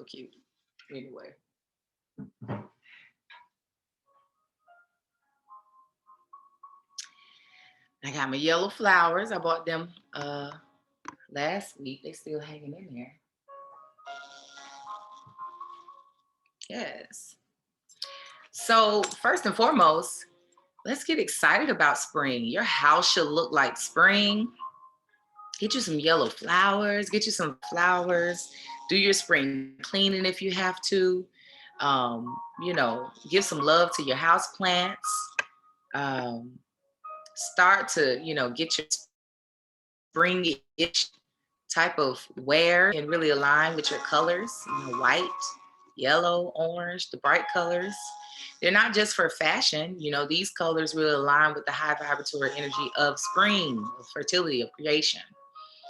cute. Anyway. I got my yellow flowers. I bought them last week. They still hanging in there. Yes. So first and foremost, let's get excited about spring. Your house should look like spring. Get you some yellow flowers. Get you some flowers. Do your spring cleaning if you have to. Give some love to your house plants. Start to, get your spring-ish type of wear and really align with your colors, white, yellow, orange, the bright colors. They're not just for fashion. These colors really align with the high vibratory energy of spring, of fertility, of creation.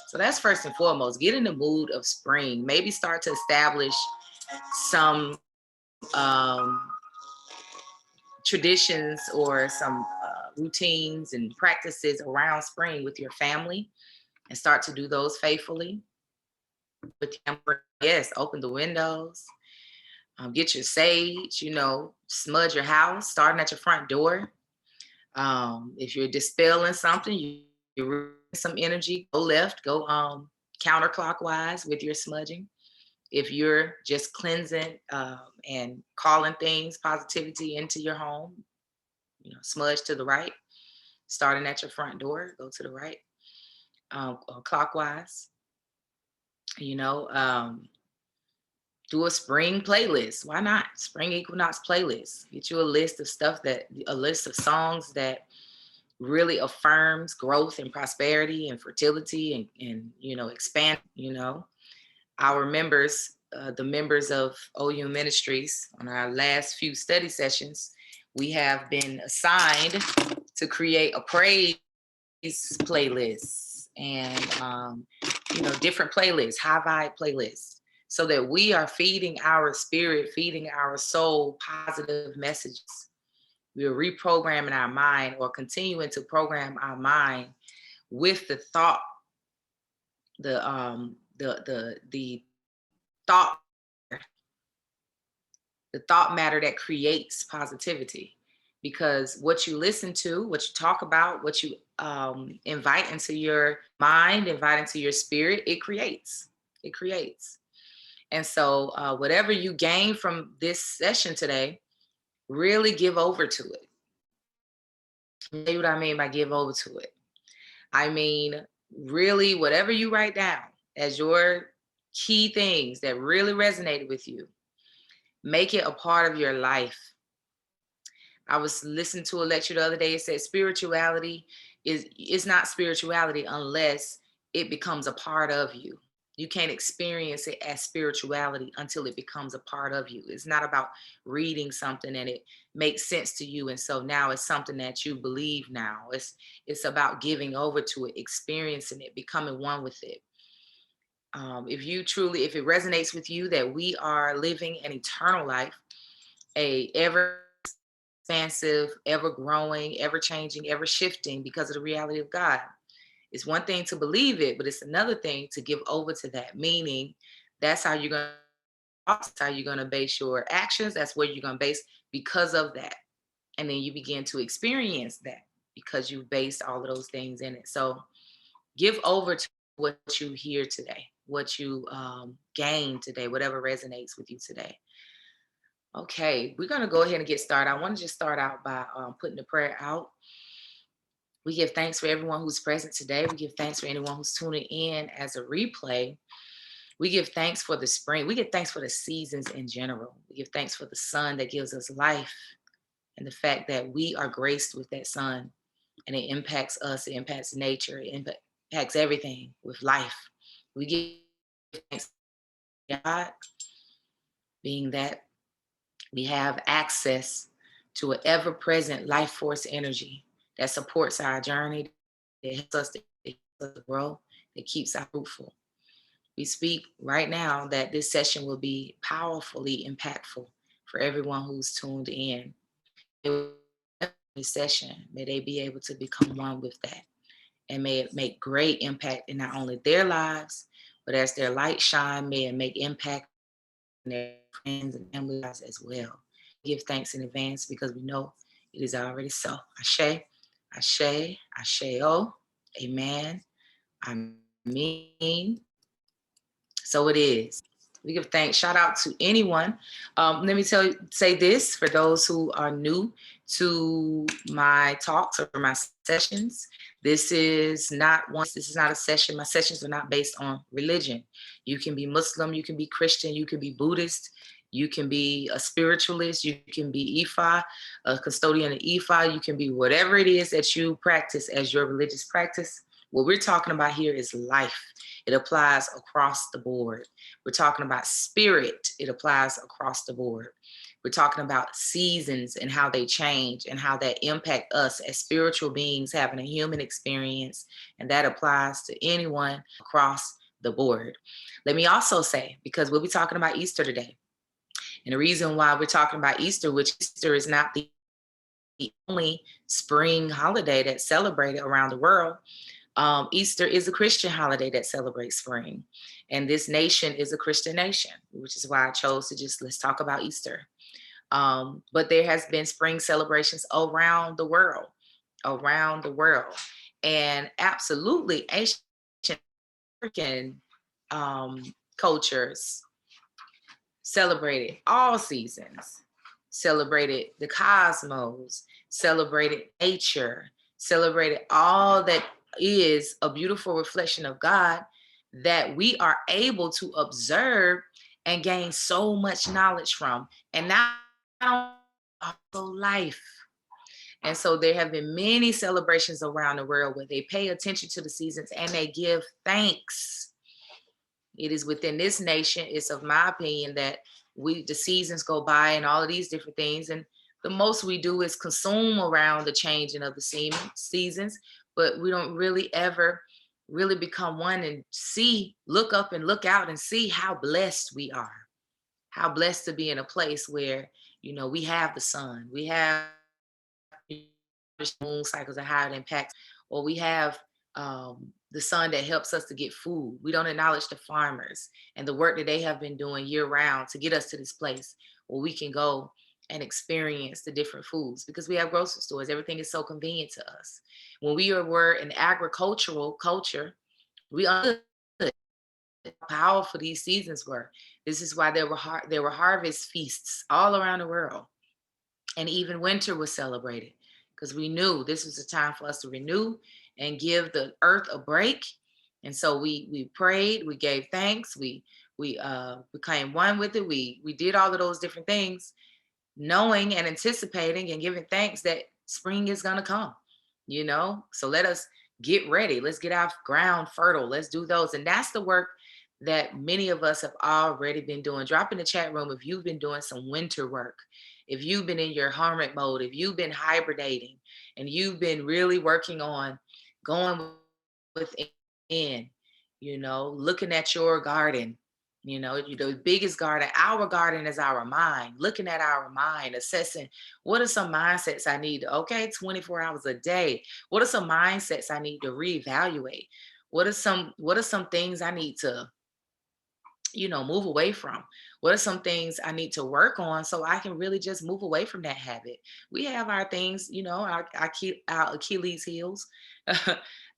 So that's first and foremost. Get in the mood of spring. Maybe start to establish some traditions or some routines and practices around spring with your family and start to do those faithfully. Yes, open the windows, get your sage, smudge your house, starting at your front door. If you're dispelling something, you're some energy, go left, go counterclockwise with your smudging. If you're just cleansing and calling things, positivity into your home, smudge to the right, starting at your front door, go to the right, clockwise. Do a spring playlist. Why not? Spring equinox playlist. Get you a list of songs that really affirms growth and prosperity and fertility and expand. Our members, the members of Oyun Ministries, on our last few study sessions, we have been assigned to create a praise playlist and different playlists, high vibe playlists, so that we are feeding our spirit, feeding our soul positive messages. We are reprogramming our mind or continuing to program our mind with the thought, the thought matter that creates positivity. Because what you listen to, what you talk about, what you invite into your mind, invite into your spirit, it creates. It creates. And so whatever you gain from this session today, really give over to it. Tell you what I mean by give over to it. I mean, really, whatever you write down as your key things that really resonated with you, make it a part of your life. I was listening to a lecture the other day. It said spirituality is not spirituality unless it becomes a part of you. You can't experience it as spirituality until it becomes a part of you. It's not about reading something and it makes sense to you, and so now it's something that you believe now. It's about giving over to it, experiencing it, becoming one with it. If it resonates with you that we are living an eternal life, a ever expansive, ever growing, ever changing, ever shifting because of the reality of God. It's one thing to believe it, but it's another thing to give over to that. Meaning, that's how you're going to base your actions. That's where you're going to base because of that. And then you begin to experience that because you based all of those things in it. So give over to what you hear today, what you gain today, whatever resonates with you today. Okay, we're going to go ahead and get started. I want to just start out by putting the prayer out. We give thanks for everyone who's present today. We give thanks for anyone who's tuning in as a replay. We give thanks for the spring. We give thanks for the seasons in general. We give thanks for the sun that gives us life and the fact that we are graced with that sun, and it impacts us, it impacts nature, it impacts everything with life. We give thanks to God, being that we have access to an ever-present life force energy that supports our journey, that helps us to grow, that keeps us fruitful. We speak right now that this session will be powerfully impactful for everyone who's tuned in. This session, may they be able to become one with that, and may it make great impact in not only their lives, but as their light shine, may it make impact their friends and family lives as well. Give thanks in advance because we know it is already so. Ashe, Ashe, Asheo, Amen. I mean, so it is. We give thanks. Shout out to anyone. Let me say this for those who are new to my talks or my sessions. This is not a session. My sessions are not based on religion. You can be Muslim, you can be Christian, you can be Buddhist, you can be a spiritualist, you can be Ifa, a custodian of Ifa, you can be whatever it is that you practice as your religious practice. What we're talking about here is life. It applies across the board. We're talking about spirit. It applies across the board. We're talking about seasons and how they change and how that impact us as spiritual beings having a human experience. And that applies to anyone across the board. Let me also say, because we'll be talking about Easter today. And the reason why we're talking about Easter, which Easter is not the only spring holiday that's celebrated around the world. Easter is a Christian holiday that celebrates spring. And this nation is a Christian nation, which is why I chose to let's talk about Easter. But there has been spring celebrations around the world. And absolutely ancient African cultures celebrated all seasons, celebrated the cosmos, celebrated nature, celebrated all that is a beautiful reflection of God that we are able to observe and gain so much knowledge from. And now also life. And so there have been many celebrations around the world where they pay attention to the seasons and they give thanks. It is within this nation, it's of my opinion that the seasons go by and all of these different things. And the most we do is consume around the changing of the seasons, but we don't really ever really become one and look up and look out and see how blessed we are. How blessed to be in a place where, we have the sun, we have moon cycles and how it impacts, or we have the sun that helps us to get food. We don't acknowledge the farmers and the work that they have been doing year round to get us to this place where we can go and experience the different foods because we have grocery stores. Everything is so convenient to us. When we were an agricultural culture, we understood how powerful these seasons were. This is why there were harvest feasts all around the world. And even winter was celebrated because we knew this was a time for us to renew and give the earth a break. And so we prayed, we gave thanks, we became one with it. We did all of those different things, knowing and anticipating and giving thanks that spring is going to come, So let us get ready. Let's get our ground fertile. Let's do those. And that's the work that many of us have already been doing. Drop in the chat room if you've been doing some winter work, if you've been in your hermit mode, if you've been hibernating and you've been really working on going within, looking at your garden, the biggest garden, our garden is our mind, looking at our mind, assessing what are some mindsets I need to, 24 hours a day. What are some mindsets I need to reevaluate? What are some things I need to move away from? What are some things I need to work on so I can really just move away from that habit? We have our things, our Achilles heels,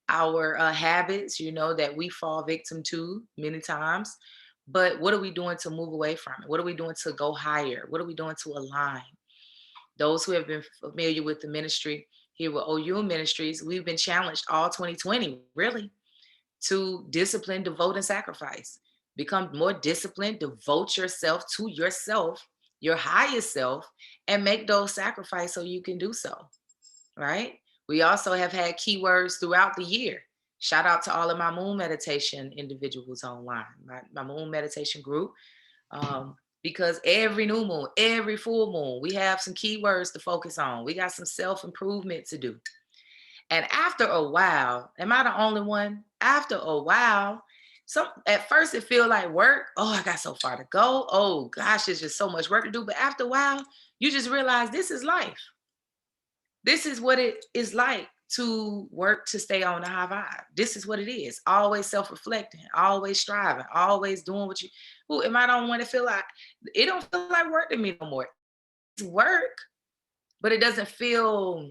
our habits, that we fall victim to many times. But what are we doing to move away from it? What are we doing to go higher? What are we doing to align? Those who have been familiar with the ministry here with Oyun Ministries, we've been challenged all 2020, really, to discipline, devote, and sacrifice. Become more disciplined, devote yourself to yourself, your highest self, and make those sacrifices so you can do so, right? We also have had keywords throughout the year. Shout out to all of my moon meditation individuals online, my moon meditation group, because every new moon, every full moon, we have some keywords to focus on. We got some self-improvement to do. And after a while, am I the only one? After a while, at first it feels like work. Oh, I got so far to go. Oh gosh, there's just so much work to do. But after a while, you just realize this is life. This is what it is like to work to stay on the high vibe. This is what it is. Always self-reflecting, always striving, always doing what you who am I don't want to feel like it don't feel like work to me no more. It's work, but it doesn't feel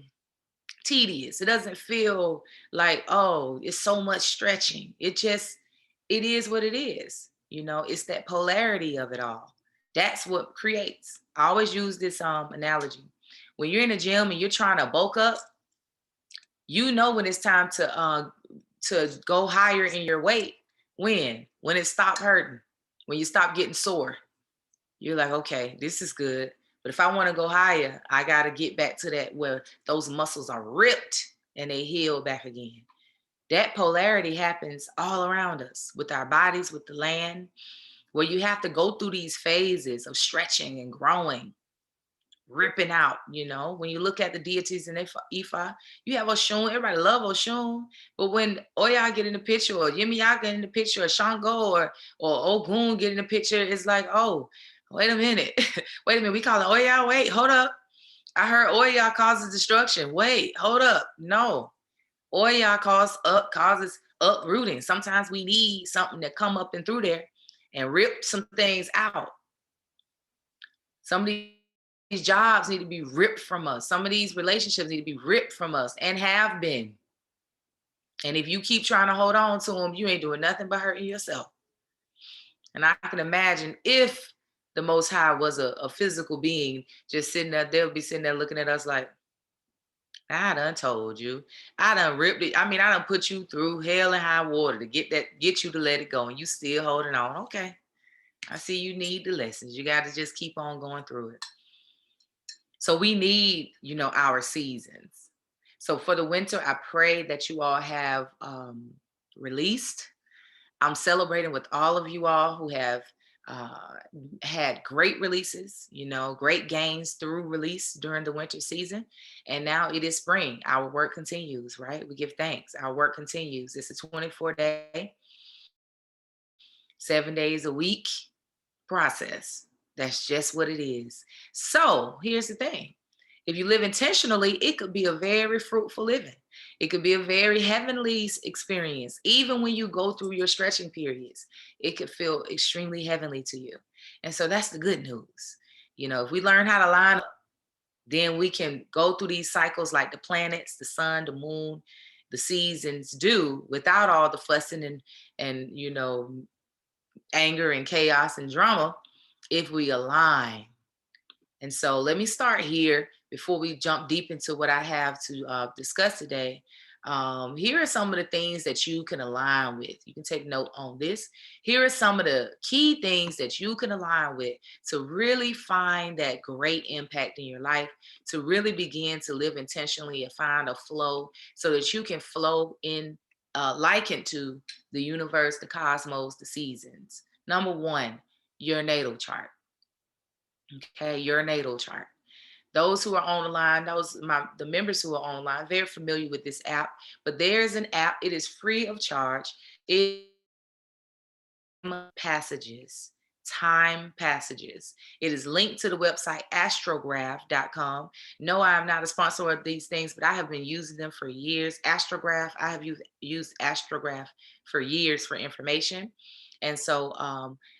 tedious. It doesn't feel like, oh, it's so much stretching. It is what it is. It's that polarity of it all. That's what creates. I always use this analogy. When you're in the gym and you're trying to bulk up, when it's time to go higher in your weight. When it stopped hurting, when you stop getting sore, you're like, okay, this is good. But if I want to go higher, I got to get back to that where those muscles are ripped and they heal back again. That polarity happens all around us with our bodies, with the land, where you have to go through these phases of stretching and growing, ripping out. When you look at the deities in Ifa, you have Oshun. Everybody love Oshun, but when Oya get in the picture, or Yemiya get in the picture, or Shango or Ogun get in the picture, it's like, oh, wait a minute. Wait a minute. We call it Oya. Wait, hold up. I heard Oya causes destruction. Wait, hold up. No. Oya causes uprooting. Sometimes we need something to come up and through there and rip some things out. Some of these jobs need to be ripped from us. Some of these relationships need to be ripped from us and have been. And if you keep trying to hold on to them, you ain't doing nothing but hurting yourself. And I can imagine if the Most High was a physical being just sitting there, they'll be sitting there looking at us like, I done told you. I done ripped it. I done put you through hell and high water to get you to let it go. And you still holding on. Okay. I see you need the lessons. You got to just keep on going through it. So we need, our seasons. So for the winter, I pray that you all have released. I'm celebrating with all of you all who have had great releases, great gains through release during the winter season. And now it is spring. Our work continues, right? We give thanks. Our work continues. It's a 24-day, 7 days a week process. That's just what it is. So here's the thing. If you live intentionally, it could be a very fruitful living. It could be a very heavenly experience. Even when you go through your stretching periods, it could feel extremely heavenly to you. And so that's the good news. If we learn how to line up, then we can go through these cycles like the planets, the sun, the moon, the seasons do without all the fussing and anger and chaos and drama if we align. And so let me start here before we jump deep into what I have to discuss today. Here are some of the things that you can align with. You can take note on this. Here are some of the key things that you can align with to really find that great impact in your life, to really begin to live intentionally and find a flow so that you can flow in likened to the universe, the cosmos, the seasons. Number one, your natal chart. Okay, your natal chart. Those who are online, the members who are online, very familiar with this app, but there's an app. It is free of charge. It passages, time passages. It is linked to the website astrograph.com. No, I am not a sponsor of these things, but I have been using them for years. Astrograph, I have used Astrograph for years for information. And so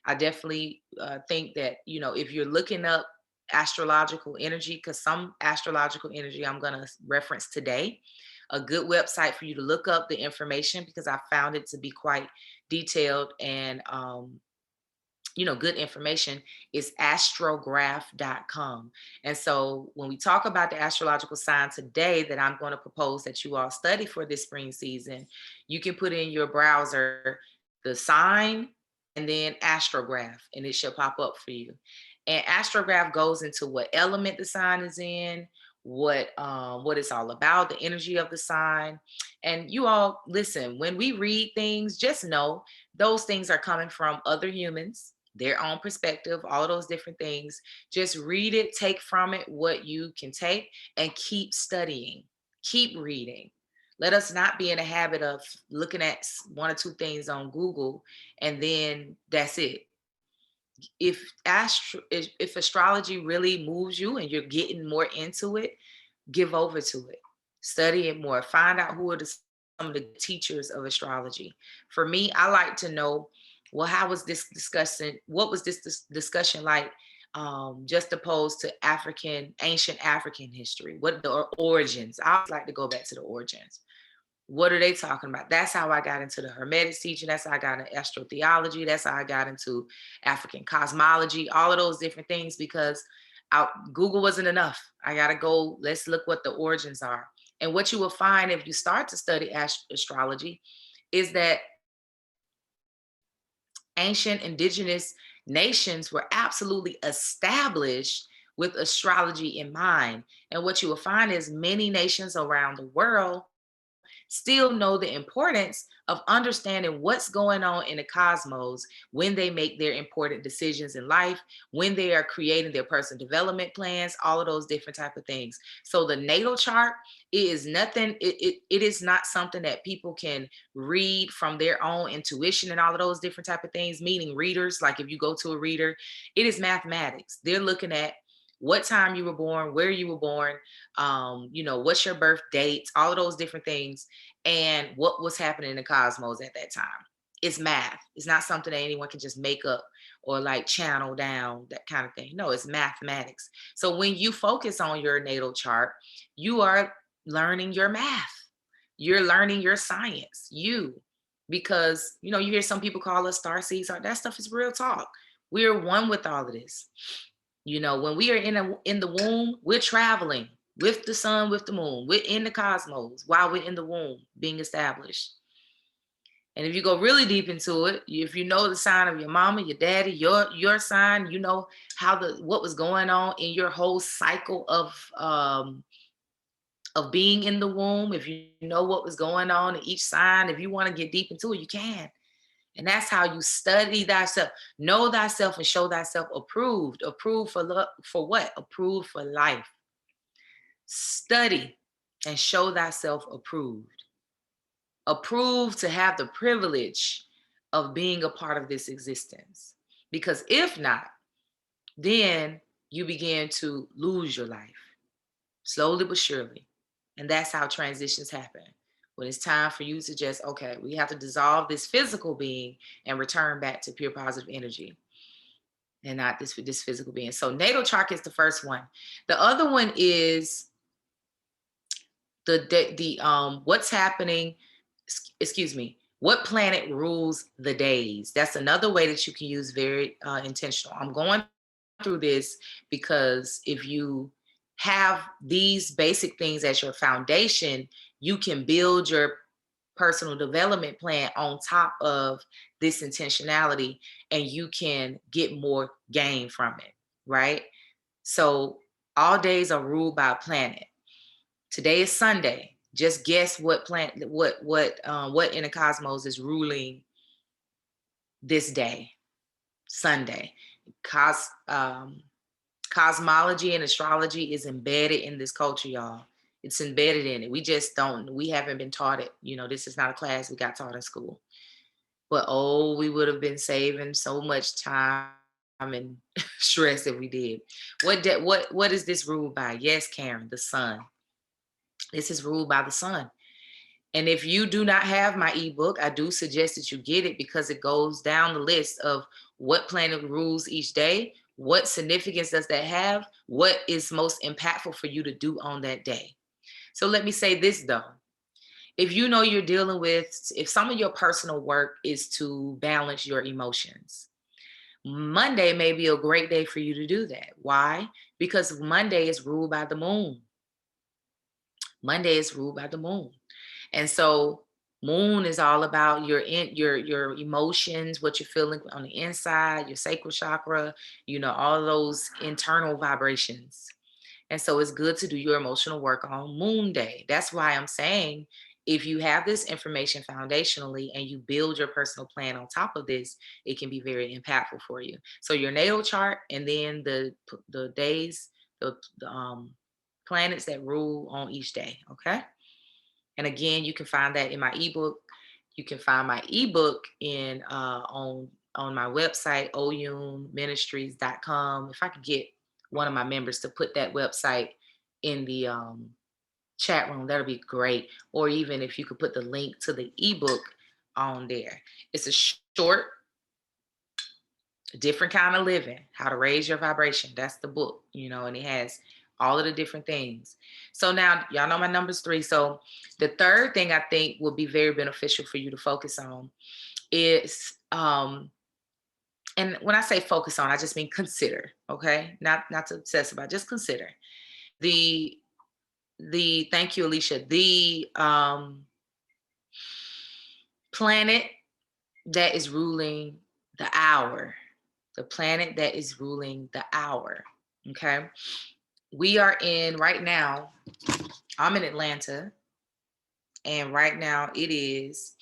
I definitely think that, if you're looking up astrological energy, because some astrological energy I'm going to reference today, a good website for you to look up the information, because I found it to be quite detailed and good information, is astrograph.com. And so when we talk about the astrological sign today that I'm going to propose that you all study for this spring season, you can put in your browser the sign and then astrograph, and it shall pop up for you. And astrograph goes into what element the sign is in, what it's all about, the energy of the sign. And you all listen, when we read things, just know those things are coming from other humans, their own perspective, all of those different things. Just read it, take from it what you can take, and keep studying, keep reading. Let us not be in a habit of looking at one or two things on Google and then that's it. If astrology really moves you and you're getting more into it, give over to it. Study it more. Find out who are some of the teachers of astrology. For me, I like to know, well, how was this discussion? What was this discussion like? Just opposed to ancient African history. What the origins? I always like to go back to the origins. What are they talking about? That's how I got into the Hermetics teaching. That's how I got into astrotheology. That's how I got into African cosmology, all of those different things, because Google wasn't enough. I got to go, let's look what the origins are. And what you will find if you start to study astrology is that ancient indigenous nations were absolutely established with astrology in mind. And what you will find is many nations around the world still know the importance of understanding what's going on in the cosmos when they make their important decisions in life, when they are creating their personal development plans, all of those different type of things. So the natal chart is nothing, it is not something that people can read from their own intuition and all of those different type of things, meaning readers, like if you go to a reader, it is mathematics. They're looking at what time you were born, where you were born, what's your birth dates, all of those different things, and what was happening in the cosmos at that time. It's math. It's not something that anyone can just make up or like channel down, that kind of thing. No, it's mathematics. So when you focus on your natal chart, you are learning your math. You're learning your science. Because you hear some people call us star seeds. That stuff is real talk. We are one with all of this. When we are in the womb, we're traveling with the sun, with the moon. We're in the cosmos while we're in the womb being established. And if you go really deep into it, if you know the sign of your mama, your daddy, your sign, you know what was going on in your whole cycle of being in the womb. If you know what was going on in each sign, if you want to get deep into it, you can. And that's how you study thyself, know thyself, and show thyself approved. Approved for what? Approved for life. Study and show thyself approved. Approved to have the privilege of being a part of this existence. Because if not, then you begin to lose your life, slowly but surely. And that's how transitions happen. When it's time for you to just, okay, we have to dissolve this physical being and return back to pure positive energy and not this physical being. So natal chart is the first one. The other one is what's happening, what planet rules the days. That's another way that you can use very intentional. I'm going through this because if you have these basic things as your foundation, you can build your personal development plan on top of this intentionality, and you can get more gain from it, right? So all days are ruled by a planet. Today is Sunday. Just guess what planet, what in the cosmos is ruling this day, Sunday. Cosmology and astrology is embedded in this culture, y'all. It's embedded in it. We haven't been taught it. This is not a class we got taught in school. But we would have been saving so much time and stress if we did. What is this ruled by? Yes, Karen, the sun. This is ruled by the sun. And if you do not have my ebook, I do suggest that you get it, because it goes down the list of what planet rules each day, what significance does that have, what is most impactful for you to do on that day. So let me say this though. If you know you're dealing with, if some of your personal work is to balance your emotions, Monday may be a great day for you to do that. Why? Because Monday is ruled by the moon. Monday is ruled by the moon. And so moon is all about your emotions, what you're feeling on the inside, your sacral chakra, all those internal vibrations. And so it's good to do your emotional work on Moon Day. That's why I'm saying, if you have this information foundationally and you build your personal plan on top of this, it can be very impactful for you. So your natal chart, and then the days, the planets that rule on each day. Okay. And again, you can find that in my ebook. You can find my ebook on my website, oyunministries.com. If I could get one of my members to put that website in the chat room, that'll be great. Or even if you could put the link to the ebook on there. It's a short, different kind of living, how to raise your vibration. That's the book, and it has all of the different things. So now y'all know my number's 3. So the third thing I think will be very beneficial for you to focus on is, and when I say focus on, I just mean consider, okay? Not to obsess about, just consider. The thank you, Alicia. The planet that is ruling the hour. The planet that is ruling the hour. Okay. We are in right now, I'm in Atlanta, and right now it is,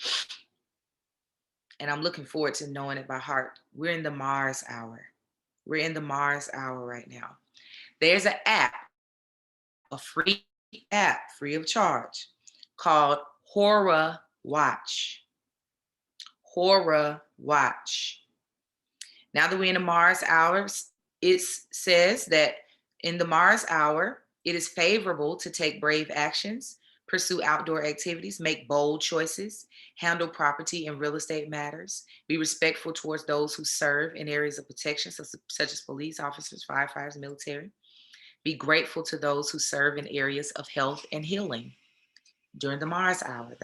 and I'm looking forward to knowing it by heart. We're in the Mars hour. We're in the Mars hour right now. There's an app, a free app, free of charge, called Horror Watch. Horror Watch. Now that we're in the Mars hours, it says that in the Mars hour, it is favorable to take brave actions, pursue outdoor activities, make bold choices, handle property and real estate matters, be respectful towards those who serve in areas of protection, such as police officers, firefighters, military. Be grateful to those who serve in areas of health and healing during the Mars hour.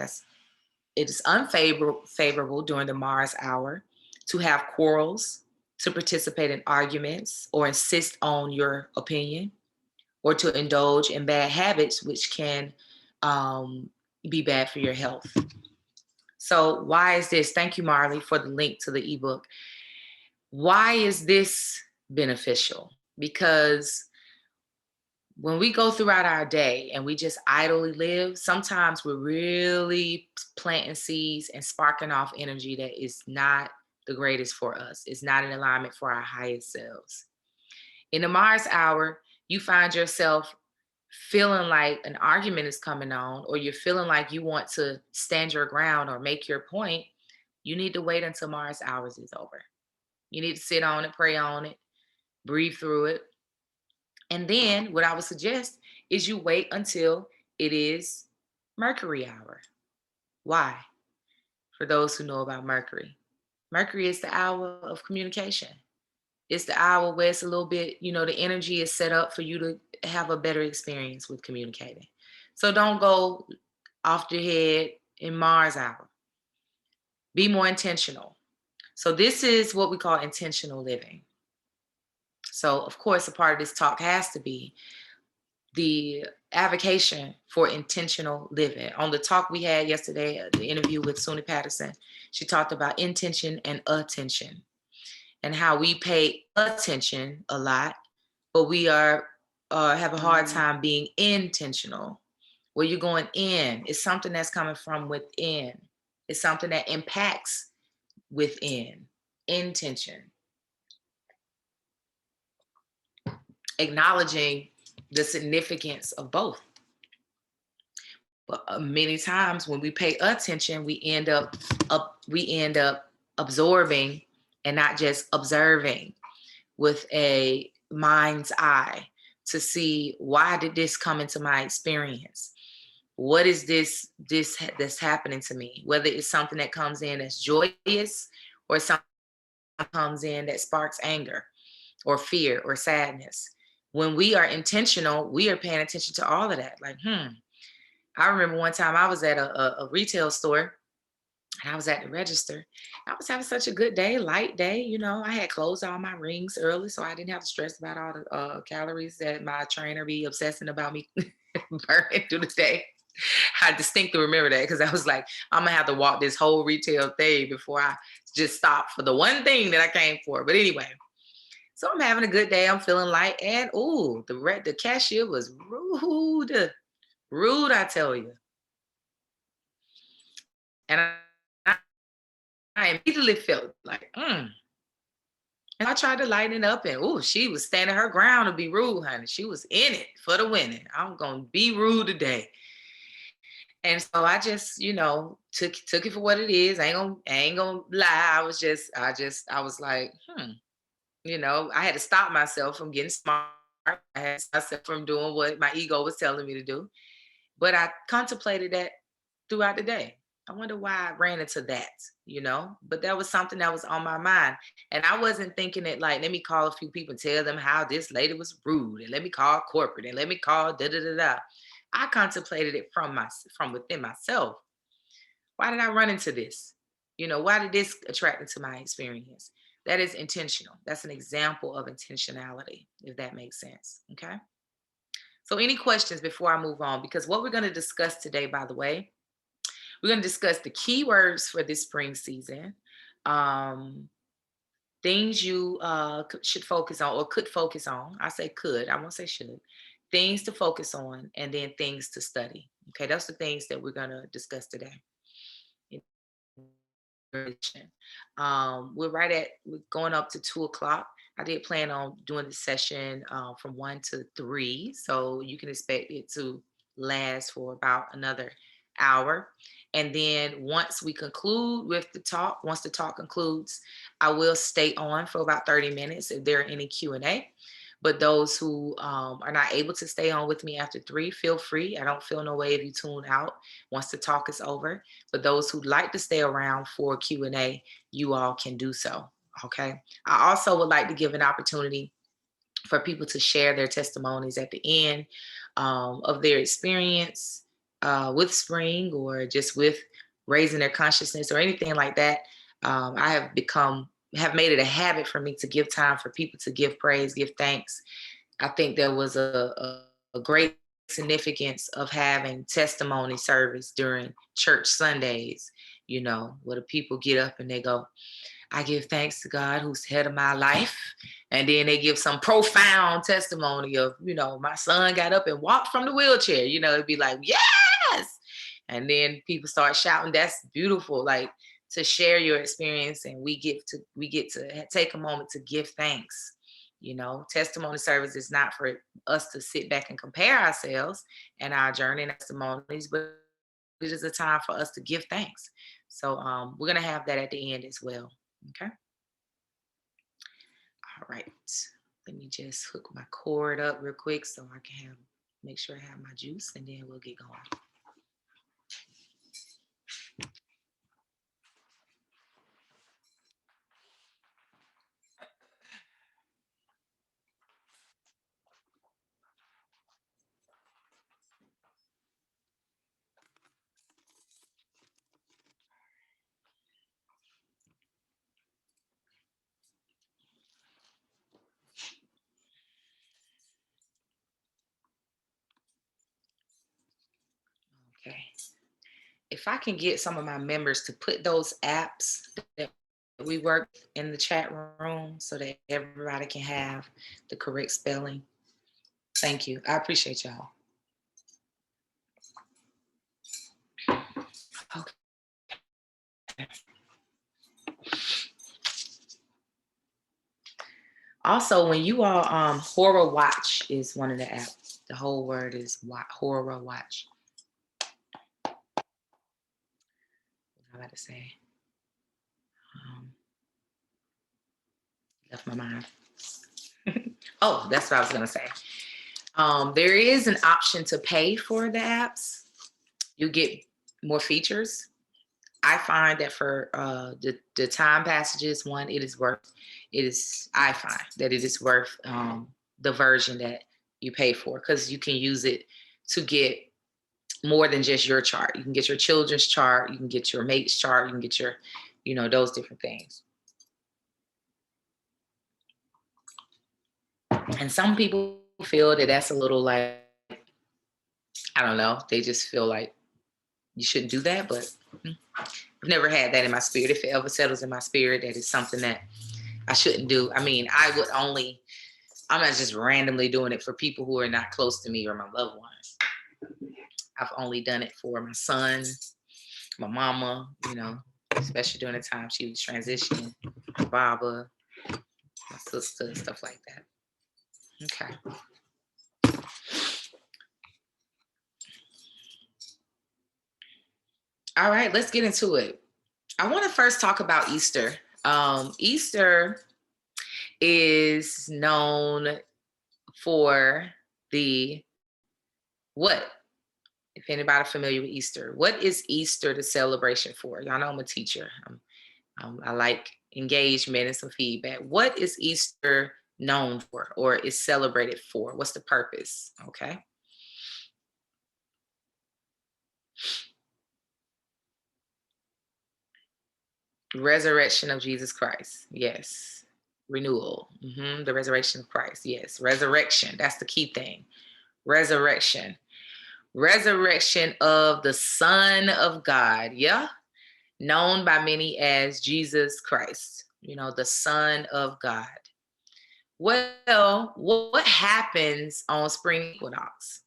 It is unfavorable during the Mars hour to have quarrels, to participate in arguments, or insist on your opinion, or to indulge in bad habits, which can be bad for your health. So why is this? Thank you, Marley, for the link to the ebook. Why is this beneficial? Because when we go throughout our day and we just idly live, sometimes we're really planting seeds and sparking off energy that is not the greatest for us. It's not in alignment for our highest selves. In the Mars hour, you find yourself feeling like an argument is coming on, or you're feeling like you want to stand your ground or make your point. You need to wait until Mars hours is over. You need to sit on it, pray on it, breathe through it. And then what I would suggest is you wait until it is Mercury hour. Why? For those who know about Mercury, Mercury is the hour of communication. It's the hour where it's a little bit, the energy is set up for you to have a better experience with communicating. So don't go off the head in Mars hour. Be more intentional. So this is what we call intentional living. So of course, a part of this talk has to be the advocation for intentional living. On the talk we had yesterday, the interview with Suni Patterson, she talked about intention and attention, and how we pay attention a lot, but we have a hard time being intentional. Where you're going in, it's something that's coming from within. It's something that impacts within. Intention. Acknowledging the significance of both. But many times when we pay attention, we end up absorbing and not just observing with a mind's eye to see, why did this come into my experience? What is this that's happening to me? Whether it's something that comes in as joyous, or something comes in that sparks anger or fear or sadness. When we are intentional, we are paying attention to all of that. Like, I remember one time I was at a retail store, and I was at the register. I was having such a good day, light day. I had closed all my rings early, so I didn't have to stress about all the calories that my trainer be obsessing about me burning through the day. I distinctly remember that, because I was like, I'm gonna have to walk this whole retail thing before I just stop for the one thing that I came for. But anyway, so I'm having a good day. I'm feeling light, and the cashier was rude, I tell you. And I immediately felt like, And I tried to lighten it up, and she was standing her ground to be rude, honey. She was in it for the winning. I'm gonna be rude today. And so I just, took it for what it is. I ain't gonna lie. I was like, I had to stop myself from getting smart. I had to stop myself from doing what my ego was telling me to do. But I contemplated that throughout the day. I wonder why I ran into that, but that was something that was on my mind. And I wasn't thinking it like, let me call a few people and tell them how this lady was rude, and let me call corporate, and let me call da da da da. I contemplated it from within myself. Why did I run into this? Why did this attract into my experience? That is intentional. That's an example of intentionality, if that makes sense. Okay. So, any questions before I move on? Because what we're going to discuss today, by the way, we're going to discuss the keywords for this spring season, um, things you should focus on or could focus on. I say could, I won't say should. Things to focus on, and then things to study. Okay, that's the things that we're going to discuss today. We're going up to 2 o'clock. I did plan on doing the session from 1 to 3, so you can expect it to last for about another hour. And then once we conclude with the talk, once the talk concludes, I will stay on for about 30 minutes if there are any Q&A. But those who are not able to stay on with me after 3, feel free. I don't feel no way if you tune out once the talk is over. But those who'd like to stay around for Q&A, you all can do so. Okay. I also would like to give an opportunity for people to share their testimonies at the end of their experience with spring, or just with raising their consciousness or anything like that. I have made it a habit for me to give time for people to give praise, give thanks. I think there was a great significance of having testimony service during church Sundays, where the people get up and they go, I give thanks to God who's head of my life. And then they give some profound testimony of, my son got up and walked from the wheelchair. It'd be like, yes. And then people start shouting. That's beautiful. Like, to share your experience, and we get to take a moment to give thanks. Testimony service is not for us to sit back and compare ourselves and our journey and testimonies, but it is a time for us to give thanks. So we're going to have that at the end as well. Okay. All right. Let me just hook my cord up real quick so I can make sure I have my juice, and then we'll get going. Okay. If I can get some of my members to put those apps that we work in the chat room so that everybody can have the correct spelling. Thank you. I appreciate y'all. Okay. Also, when you all Horror Watch is one of the apps. The whole word is Horror Watch. What was I about to say? Left my mind. Oh, that's what I was gonna say. There is an option to pay for the apps. You get more features. I find that for the time passages, I find that it is worth the version that you pay for, because you can use it to get more than just your chart. You can get your children's chart, you can get your mate's chart, you can get your, those different things. And some people feel that that's a little like, I don't know, they just feel like you shouldn't do that, but I've never had that in my spirit. If it ever settles in my spirit that it's something that I shouldn't do. I mean, I'm not just randomly doing it for people who are not close to me or my loved ones. I've only done it for my son, my mama, especially during the time she was transitioning, my Baba, my sister, stuff like that. Okay. All right, let's get into it. I want to first talk about Easter. Easter is known for the what? If anybody familiar with Easter, what is Easter the celebration for? Y'all know I'm a teacher. I like engagement and some feedback. What is Easter known for or is celebrated for? What's the purpose? Okay. Resurrection of Jesus Christ. Yes. Renewal. The resurrection of Christ. Yes. Resurrection. That's the key thing. Resurrection. Resurrection of the Son of God. Yeah. Known by many as Jesus Christ. You know, the Son of God. Well, what happens on spring equinox?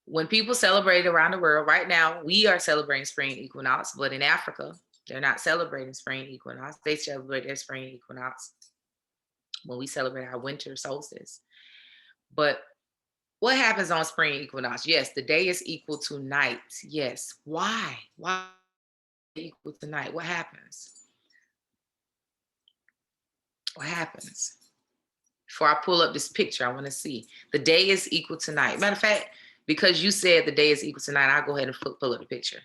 When people celebrate around the world, right now, we are celebrating spring equinox, but in Africa, they're not celebrating spring equinox. They celebrate their spring equinox when we celebrate our winter solstice. But what happens on spring equinox? Yes, the day is equal to night. Yes. Why? Why equal to night? What happens? What happens? Before I pull up this picture, I want to see. The day is equal to night. Matter of fact, because you said the day is equal to night, I'll go ahead and pull up the picture.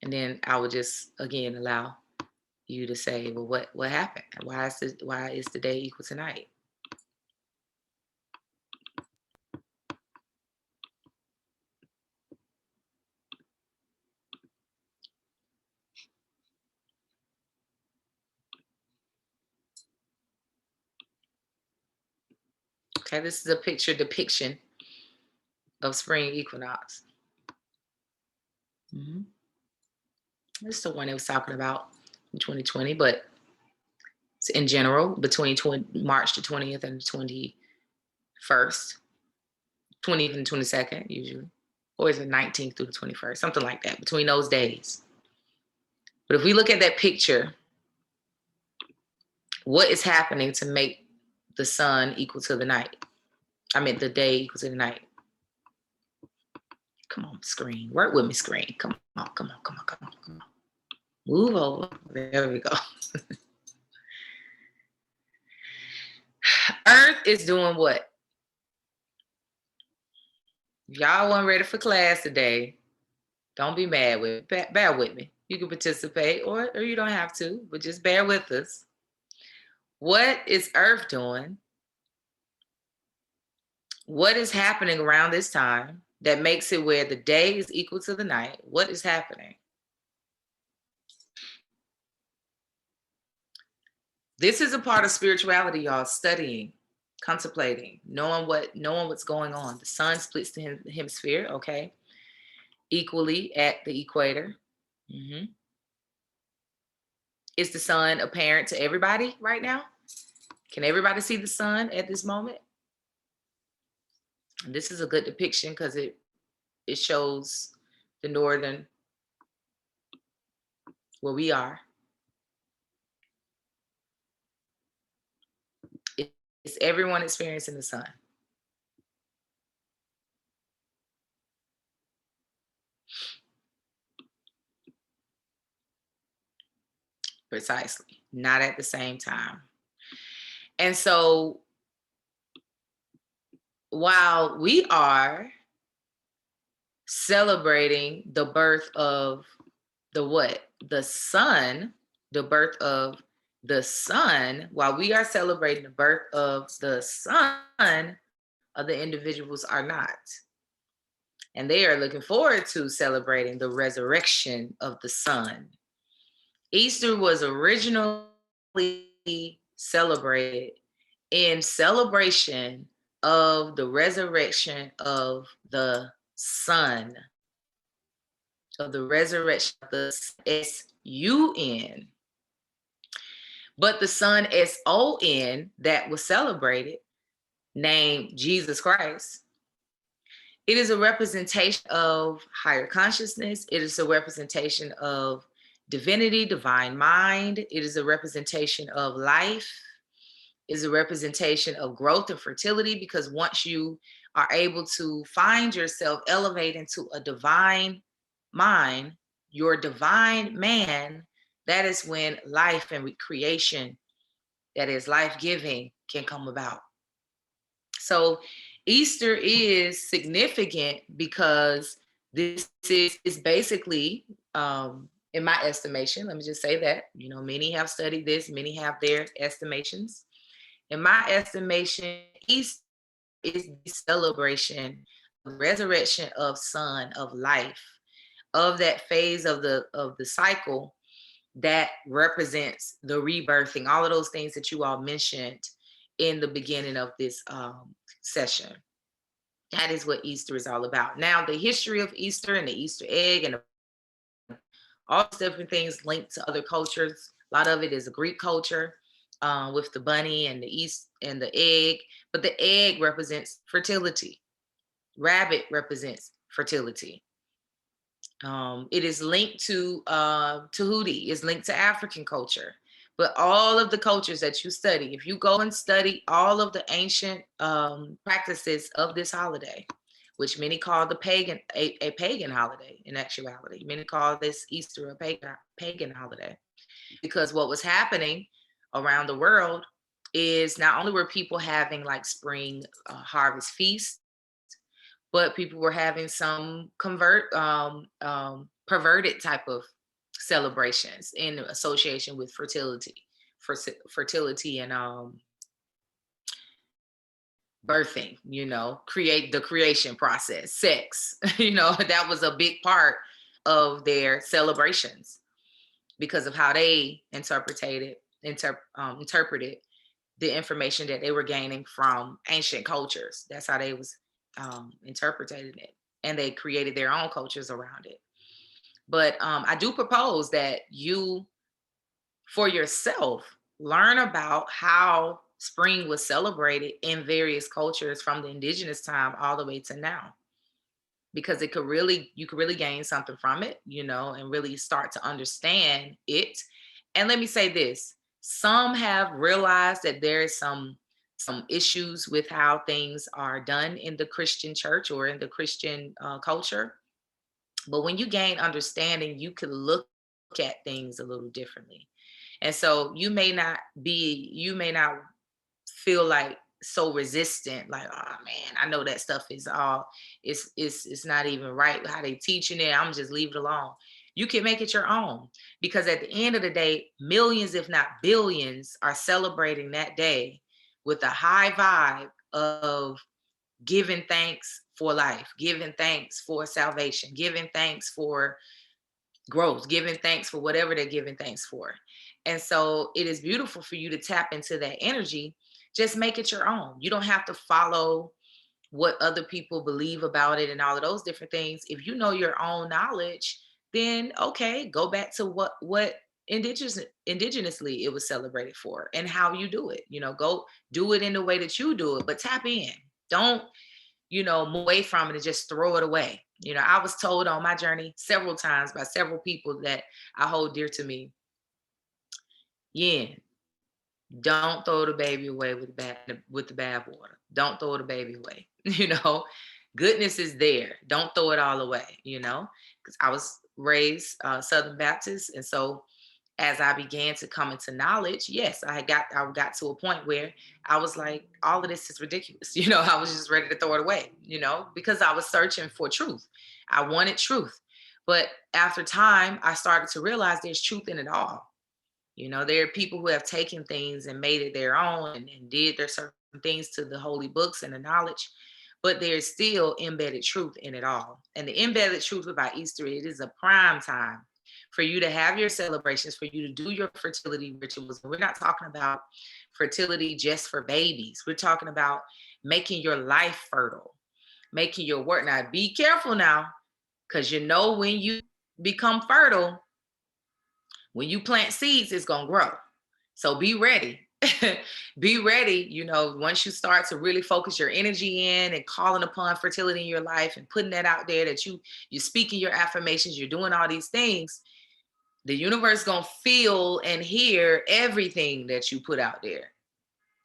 And then I will just, again, allow you to say, well, what happened? Why is the day equal to night? Okay, this is a picture depiction of spring equinox. This is the one they was talking about in 2020, but it's in general between March the 20th and the 21st, 20th and 22nd usually, or is it 19th through the 21st, something like that, between those days. But if we look at that picture, what is happening to make the sun equal to the night? I mean, the day equal to the night. Come on, screen. Work with me, screen. Come on. Move over. There we go. Earth is doing what? If y'all weren't ready for class today, don't be mad with me. Bear with me. You can participate or you don't have to, but just bear with us. What is Earth doing? What is happening around this time that makes it where the day is equal to the night? What is happening? This is a part of spirituality, y'all, studying, contemplating, knowing what's going on. The sun splits the hemisphere, okay, equally at the equator. Is the sun apparent to everybody right now? Can everybody see the sun at this moment? And this is a good depiction because it shows the northern, where we are. Is everyone experiencing the sun? Precisely, not at the same time. And so while we are celebrating the birth of the what? The sun, the birth of the sun, while we are celebrating the birth of the sun, other individuals are not. And they are looking forward to celebrating the resurrection of the sun. Easter was originally celebrated in celebration of the resurrection of the sun, of the resurrection of the S-U-N. But the sun S-O-N that was celebrated, named Jesus Christ, it is a representation of higher consciousness. It is a representation of divinity, divine mind. It is a representation of life. It is a representation of growth and fertility, because once you are able to find yourself elevate into a divine mind, your divine man, that is when life and creation, that is life-giving, can come about. So Easter is significant because this is basically, in my estimation, let me just say that, many have studied this, many have their estimations. In my estimation, Easter is the celebration of the resurrection of Son of life, of that phase of the cycle that represents the rebirthing, all of those things that you all mentioned in the beginning of this session. That is what Easter is all about. Now, the history of Easter and the Easter egg and all these different things linked to other cultures. A lot of it is a Greek culture, with the bunny and the East and the egg. But the egg represents fertility. Rabbit represents fertility. It is linked to Tahuti. It's linked to African culture. But all of the cultures that you study, if you go and study all of the ancient practices of this holiday, which many call the a pagan holiday in actuality, many call this Easter a pagan holiday, because what was happening around the world is not only were people having like spring harvest feasts, but people were having some perverted type of celebrations in association with fertility, fertility and birthing. Create the creation process, sex. That was a big part of their celebrations because of how they interpreted the information that they were gaining from ancient cultures. That's how they was interpreted it, and they created their own cultures around it. But I do propose that you, for yourself, learn about how spring was celebrated in various cultures from the indigenous time all the way to now, because you could really gain something from it, and really start to understand it. And let me say this: some have realized that there is some issues with how things are done in the Christian church or in the Christian culture. But when you gain understanding, you can look at things a little differently. And so you may not feel like so resistant, like, oh man, I know that stuff is all, it's not even right how they teaching it. I'm just leave it alone. You can make it your own, because at the end of the day, millions, if not billions, are celebrating that day with a high vibe of giving thanks for life, giving thanks for salvation, giving thanks for growth, giving thanks for whatever they're giving thanks for. And so it is beautiful for you to tap into that energy. Just make it your own. You don't have to follow what other people believe about it and all of those different things. If you know your own knowledge, then okay, go back to what indigenously it was celebrated for and how you do it. Go do it in the way that you do it, but tap in. Don't move away from it and just throw it away. I was told on my journey several times by several people that I hold dear to me, Yen, don't throw the baby away with the bad water. Don't throw the baby away. Goodness is there. Don't throw it all away. Because I was raised Southern Baptist, and so as I began to come into knowledge, yes, I got to a point where I was like, all of this is ridiculous. I was just ready to throw it away, because I was searching for truth. I wanted truth. But after time, I started to realize there's truth in it all. There are people who have taken things and made it their own and did their certain things to the holy books and the knowledge, but there's still embedded truth in it all. And the embedded truth about Easter, it is a prime time for you to have your celebrations, for you to do your fertility rituals. And we're not talking about fertility just for babies. We're talking about making your life fertile, making your work. Now, be careful now, because when you become fertile, when you plant seeds, it's going to grow. So be ready. Be ready, once you start to really focus your energy in and calling upon fertility in your life and putting that out there, that you're speaking your affirmations, you're doing all these things, the universe is going to feel and hear everything that you put out there.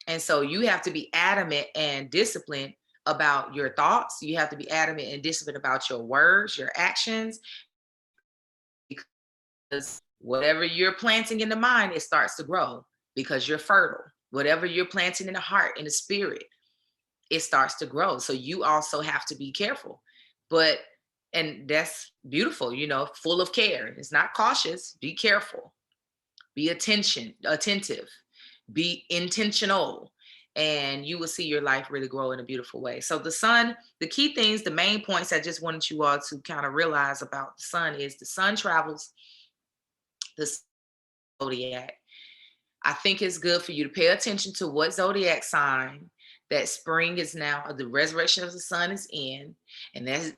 And so you have to be adamant and disciplined about your thoughts. You have to be adamant and disciplined about your words, your actions, because whatever you're planting in the mind, it starts to grow because you're fertile. Whatever you're planting in the heart, in the spirit, it starts to grow. So you also have to be careful. But and that's beautiful, full of care. It's not cautious. Be careful. Be attentive. Be intentional. And you will see your life really grow in a beautiful way. So the sun, the key things, the main points I just wanted you all to kind of realize about the sun is the sun travels the zodiac. I think it's good for you to pay attention to what zodiac sign that spring is now, the resurrection of the sun is in, and that's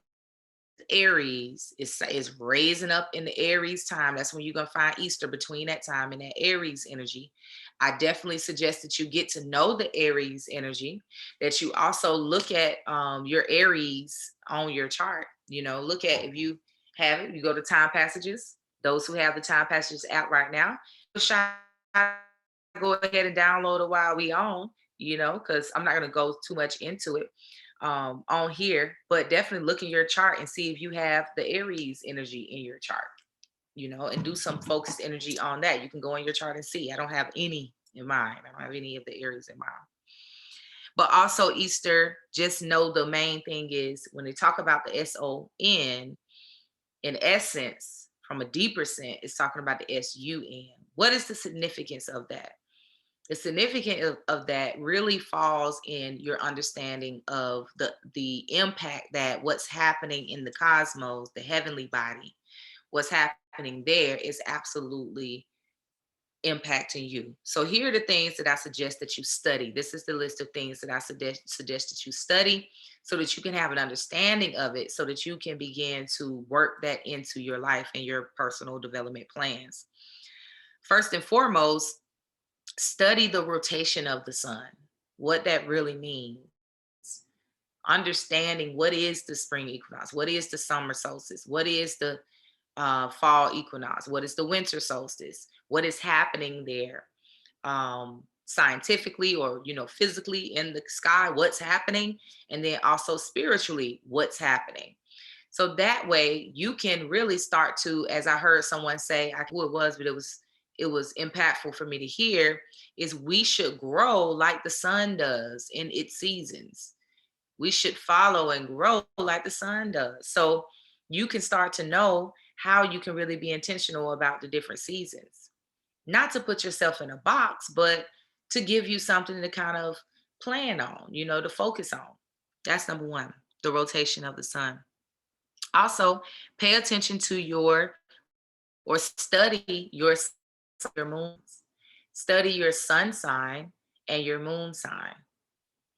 Aries. Is raising up in the Aries time. That's when you're gonna find Easter between that time and that Aries energy. I definitely suggest that you get to know the Aries energy, that you also look at your Aries on your chart. Look at, if you have it, you go to time passages. Those who have the time passages out right now, go ahead and download it while we on, because I'm not going to go too much into it on here, but definitely look in your chart and see if you have the Aries energy in your chart, and do some focused energy on that. You can go in your chart and see. I don't have any in mine. I don't have any of the Aries in mine. But also Easter, just know the main thing is when they talk about the SON, in essence, from a deeper sense, it's talking about the SUN. What is the significance of that? The significance of that really falls in your understanding of the impact that what's happening in the cosmos, the heavenly body, what's happening there is absolutely impacting you. So here are the things that I suggest that you study. This is the list of things that I suggest that you study so that you can have an understanding of it, so that you can begin to work that into your life and your personal development plans. First and foremost, study the rotation of the sun, what that really means. Understanding what is the spring equinox, what is the summer solstice, what is the fall equinox, what is the winter solstice, what is happening there scientifically or physically in the sky, what's happening, and then also spiritually, what's happening. So that way you can really start to, as I heard someone say, I who it was, but it was impactful for me to hear, is we should grow like the sun does in its seasons. We should follow and grow like the sun does. So you can start to know how you can really be intentional about the different seasons. Not to put yourself in a box, but to give you something to kind of plan on, to focus on. That's number one, the rotation of the sun. Also, pay attention to or study your moons. Study your sun sign and your moon sign.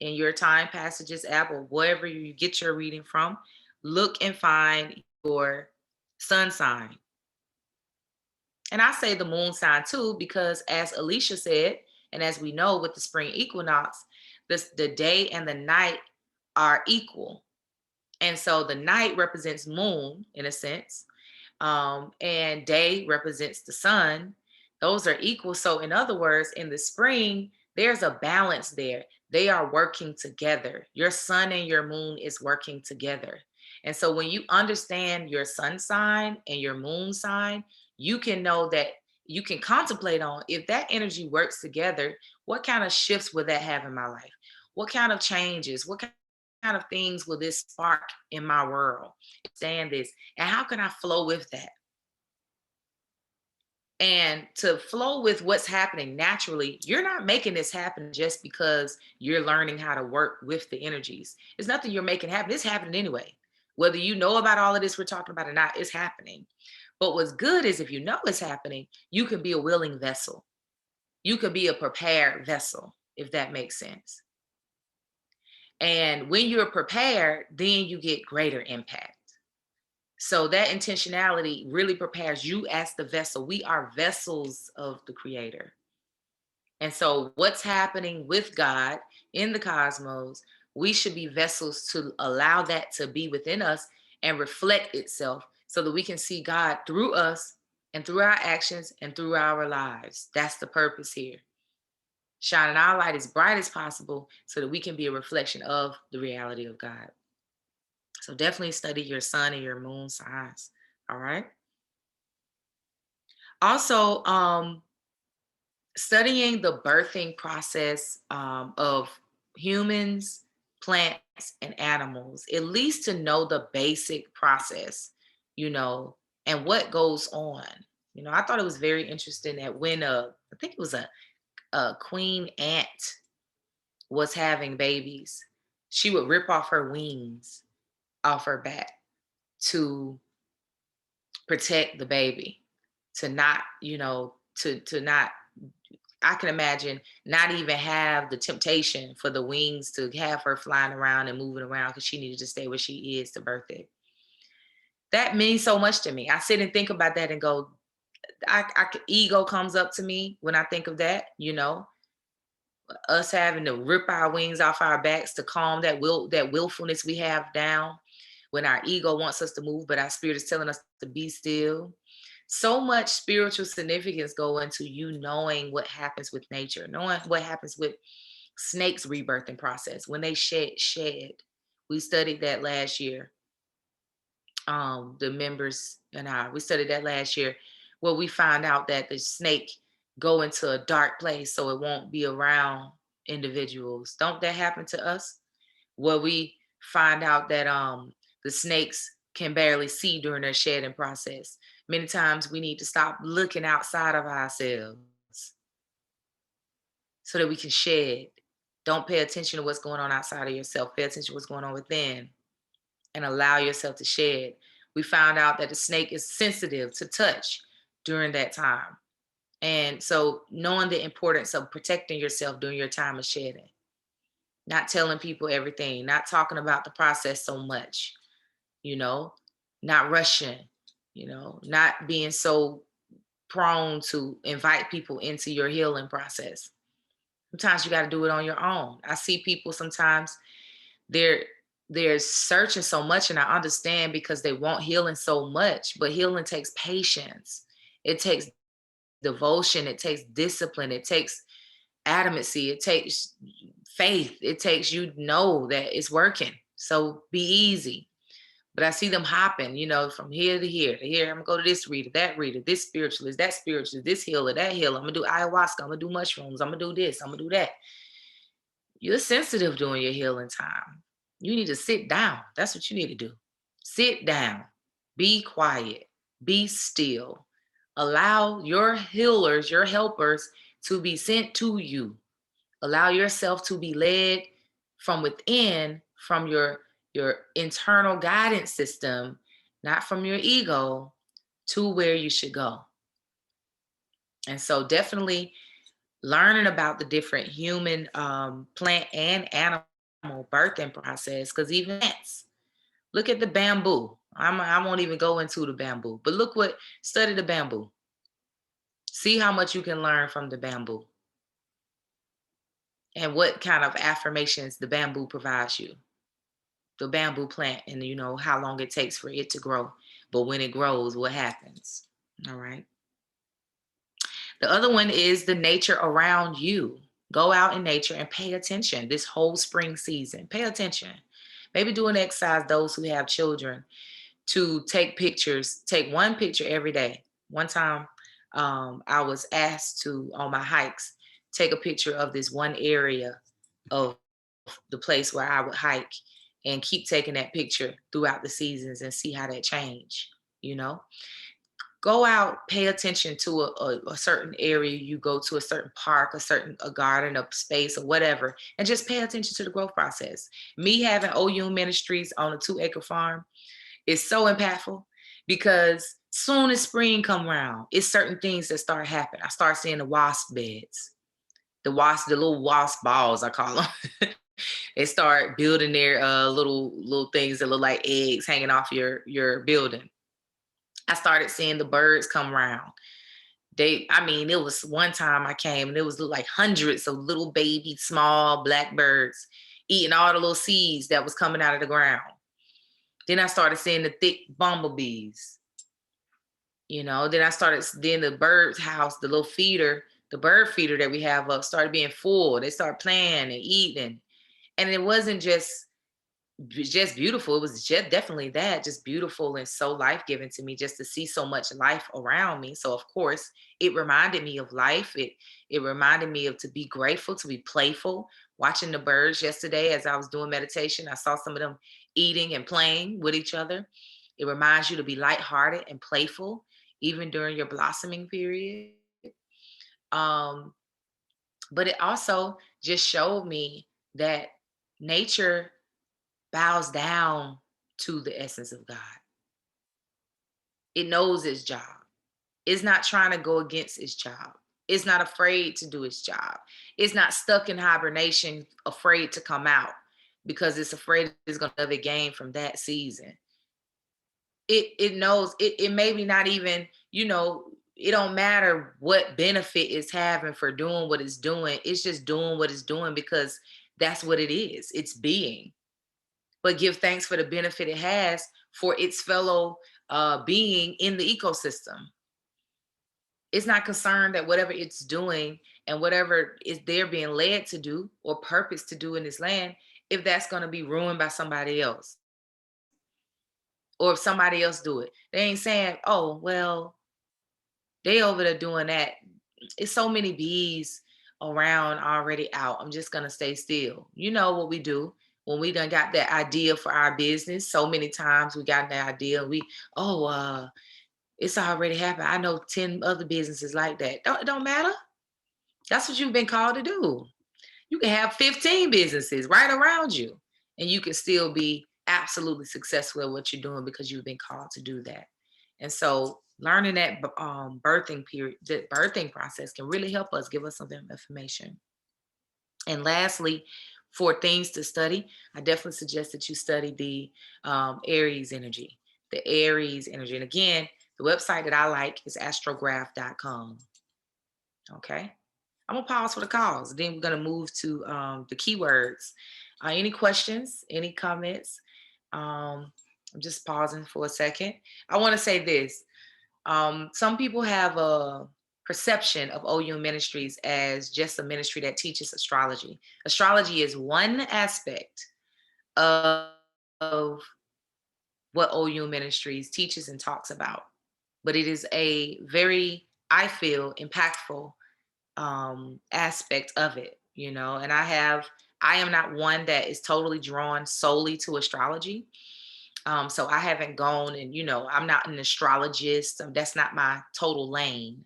In your time passages app or wherever you get your reading from, look and find your sun sign. And I say the moon sign too, because as Alicia said, and as we know with the spring equinox, the day and the night are equal. And so the night represents moon in a sense, and day represents the sun. Those are equal. So, in other words, in the spring, there's a balance there. They are working together. Your sun and your moon is working together. And so, when you understand your sun sign and your moon sign, you can know that you can contemplate on, if that energy works together, what kind of shifts would that have in my life? What kind of changes? What kind of things will this spark in my world? Understand this. And how can I flow with that? And to flow with what's happening naturally, you're not making this happen just because you're learning how to work with the energies. It's nothing you're making happen. It's happening anyway. Whether you know about all of this we're talking about or not, it's happening. But what's good is if you know it's happening, you can be a willing vessel. You could be a prepared vessel, if that makes sense. And when you're prepared, then you get greater impact. So that intentionality really prepares you as the vessel. We are vessels of the Creator. And so what's happening with God in the cosmos, we should be vessels to allow that to be within us and reflect itself so that we can see God through us and through our actions and through our lives. That's the purpose here. Shining our light as bright as possible so that we can be a reflection of the reality of God. So definitely study your sun and your moon signs. All right. Also, studying the birthing process of humans plants and animals, at least to know the basic process, you know, and what goes on. You know, I thought it was very interesting that when I think it was a queen ant was having babies, she would rip off her wings off her back to protect the baby, to not, you know, to not, I can imagine not even have the temptation for the wings to have her flying around and moving around because she needed to stay where she is to birth it. That means so much to me. I sit and think about that and go, ego comes up to me when I think of that, you know, us having to rip our wings off our backs to calm that willfulness we have down when our ego wants us to move, but our spirit is telling us to be still. So much spiritual significance go into you knowing what happens with nature, knowing what happens with snakes rebirthing process when they shed. We studied that last year. The members and we studied that last year, where we found out that the snake go into a dark place so it won't be around individuals. Don't that happen to us? Where we find out that the snakes can barely see during their shedding process. Many times we need to stop looking outside of ourselves so that we can shed. Don't pay attention to what's going on outside of yourself. Pay attention to what's going on within and allow yourself to shed. We found out that the snake is sensitive to touch during that time. And so knowing the importance of protecting yourself during your time of shedding, not telling people everything, not talking about the process so much, you know, not rushing, you know, not being so prone to invite people into your healing process. Sometimes you got to do it on your own. I see people sometimes they're they're searching so much, and I understand because they want healing so much, but healing takes patience. It takes devotion, it takes discipline, it takes adamancy, it takes faith, it takes you know that it's working. So be easy. But I see them hopping, you know, from here to here to here. I'm gonna go to this reader, this spiritualist, that spiritualist, this healer, that healer. I'm gonna do ayahuasca, I'm gonna do mushrooms, I'm gonna do this, I'm gonna do that. You're sensitive during your healing time. You need to sit down. That's what you need to do. Sit down, be quiet, be still. Allow your healers, your helpers to be sent to you. Allow yourself to be led from within, from your internal guidance system, not from your ego, to where you should go. And so definitely learning about the different human, plant and animal birthing process, because even plants, look at the bamboo. I won't even go into the bamboo, but study the bamboo. See how much you can learn from the bamboo and what kind of affirmations the bamboo provides you. The bamboo plant, and you know how long it takes for it to grow. But when it grows, what happens? All right. The other one is the nature around you. Go out in nature and pay attention this whole spring season. Pay attention. Maybe do an exercise, those who have children, to take pictures, take one picture every day. One time I was asked to, on my hikes, take a picture of this one area of the place where I would hike and keep taking that picture throughout the seasons and see how that change, you know? Go out, pay attention to a certain area you go to, a certain park, a garden, a space, or whatever, and just pay attention to the growth process. Me having Oyun Ministries on a 2-acre farm is so impactful because soon as spring come around, it's certain things that start happening. I start seeing the wasp beds, the little wasp balls, I call them. They start building their little things that look like eggs hanging off your building. I started seeing the birds come around. It was one time I came and it was like hundreds of little baby, small black birds eating all the little seeds that was coming out of the ground. Then I started seeing the thick bumblebees. You know, then the bird's house, the little feeder, the bird feeder that we have up started being full. They started playing and eating. And it wasn't just beautiful. It was just definitely that, just beautiful and so life-giving to me just to see so much life around me. So of course, it reminded me of life. It reminded me of to be grateful, to be playful watching the birds yesterday as I was doing meditation. I saw some of them eating and playing with each other. It reminds you to be lighthearted and playful, even during your blossoming period. Um, but it also just showed me that nature bows down to the essence of God. It knows its job. It's not trying to go against its job. It's not afraid to do its job. It's not stuck in hibernation, afraid to come out because it's afraid it's going to have a gain from that season. It knows it maybe not even, it don't matter what benefit it's having for doing what it's doing. It's just doing what it's doing because that's what it is. It's being. But give thanks for the benefit it has for its fellow being in the ecosystem. It's not concerned that whatever it's doing and whatever is they're being led to do or purpose to do in this land, if that's going to be ruined by somebody else or if somebody else do it. They ain't saying, oh, well, they over there doing that. It's so many bees around already out. I'm just going to stay still. You know what we do when we done got that idea for our business. So many times we got that idea. It's already happened. I know 10 other businesses like that. It don't matter. That's what you've been called to do. You can have 15 businesses right around you, and you can still be absolutely successful at what you're doing because you've been called to do that. And so learning that birthing period, the birthing process can really help us, give us some information. And lastly, for things to study, I definitely suggest that you study the Aries energy, the Aries energy. And again, the website that I like is astrograph.com. Okay. I'm gonna pause for the calls. Then we're gonna move to the keywords. Any questions? Any comments? I'm just pausing for a second. I want to say this. Some people have a perception of Oyun Ministries as just a ministry that teaches astrology. Astrology is one aspect of what Oyun Ministries teaches and talks about, but it is a very, I feel, impactful aspect of it, and I am not one that is totally drawn solely to astrology. So I haven't gone and, I'm not an astrologist. That's not my total lane,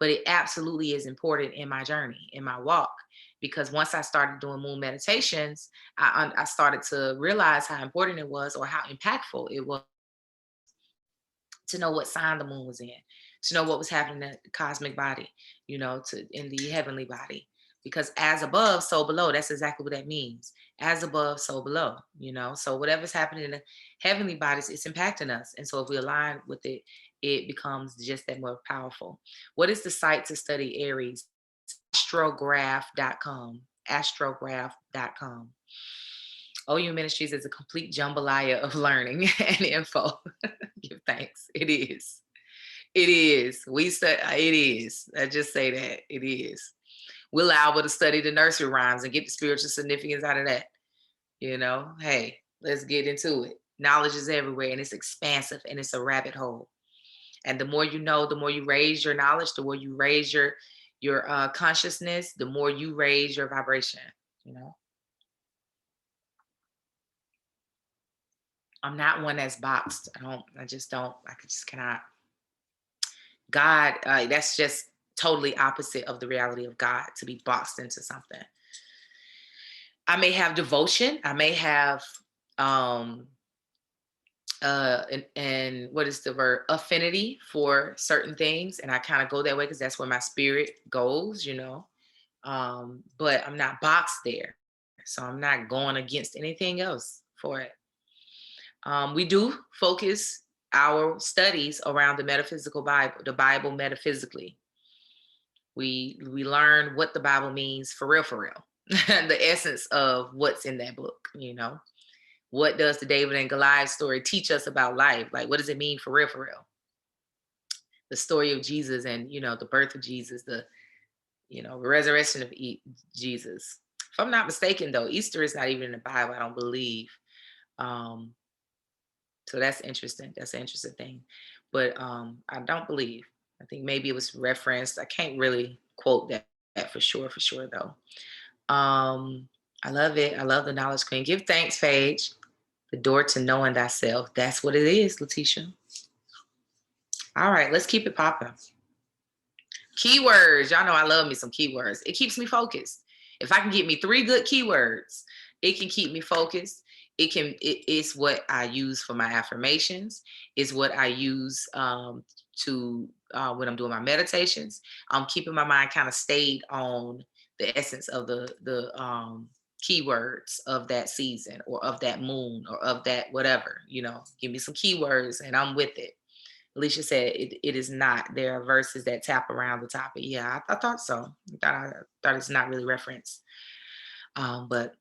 but it absolutely is important in my journey, in my walk, because once I started doing moon meditations, I started to realize how important it was or how impactful it was to know what sign the moon was in, to know what was happening in the cosmic body, in the heavenly body. Because as above, so below, that's exactly what that means. As above, so below, So whatever's happening in the heavenly bodies, it's impacting us. And so if we align with it, it becomes just that more powerful. What is the site to study Aries? Astrograph.com. Astrograph.com. OU Ministries is a complete jambalaya of learning and info. Give thanks. It is. It is. We said it is. I just say that it is. We're liable to study the nursery rhymes and get the spiritual significance out of that. Hey, let's get into it. Knowledge is everywhere and it's expansive and it's a rabbit hole. And the more you know, the more you raise your knowledge, the more you raise your consciousness, the more you raise your vibration. I'm not one that's boxed. I just cannot. God, that's just totally opposite of the reality of God, to be boxed into something. I may have devotion. I may have, and what is the word? Affinity for certain things. And I kind of go that way because that's where my spirit goes, but I'm not boxed there. So I'm not going against anything else for it. We do focus our studies around the metaphysical Bible, the Bible metaphysically. We learn what the Bible means for real, the essence of what's in that book. What does the David and Goliath story teach us about life? Like, what does it mean for real? The story of Jesus and, the birth of Jesus, the resurrection of Jesus. If I'm not mistaken, though, Easter is not even in the Bible, I don't believe. So that's interesting. That's an interesting thing. But I don't believe. I think maybe it was referenced. I can't really quote that for sure though. I love it. I love the knowledge queen. Give thanks, Paige. The door to knowing thyself. That's what it is, Letitia. All right, let's keep it popping. Keywords. Y'all know I love me some keywords. It keeps me focused. If I can get me 3 good keywords, it can keep me focused. It's what I use for my affirmations. It's what I use to when I'm doing my meditations. I'm keeping my mind kind of stayed on the essence of the keywords of that season or of that moon or of that whatever. Give me some keywords and I'm with it. Alicia said it is not. There are verses that tap around the topic. Yeah, I thought so. I thought it's not really referenced. But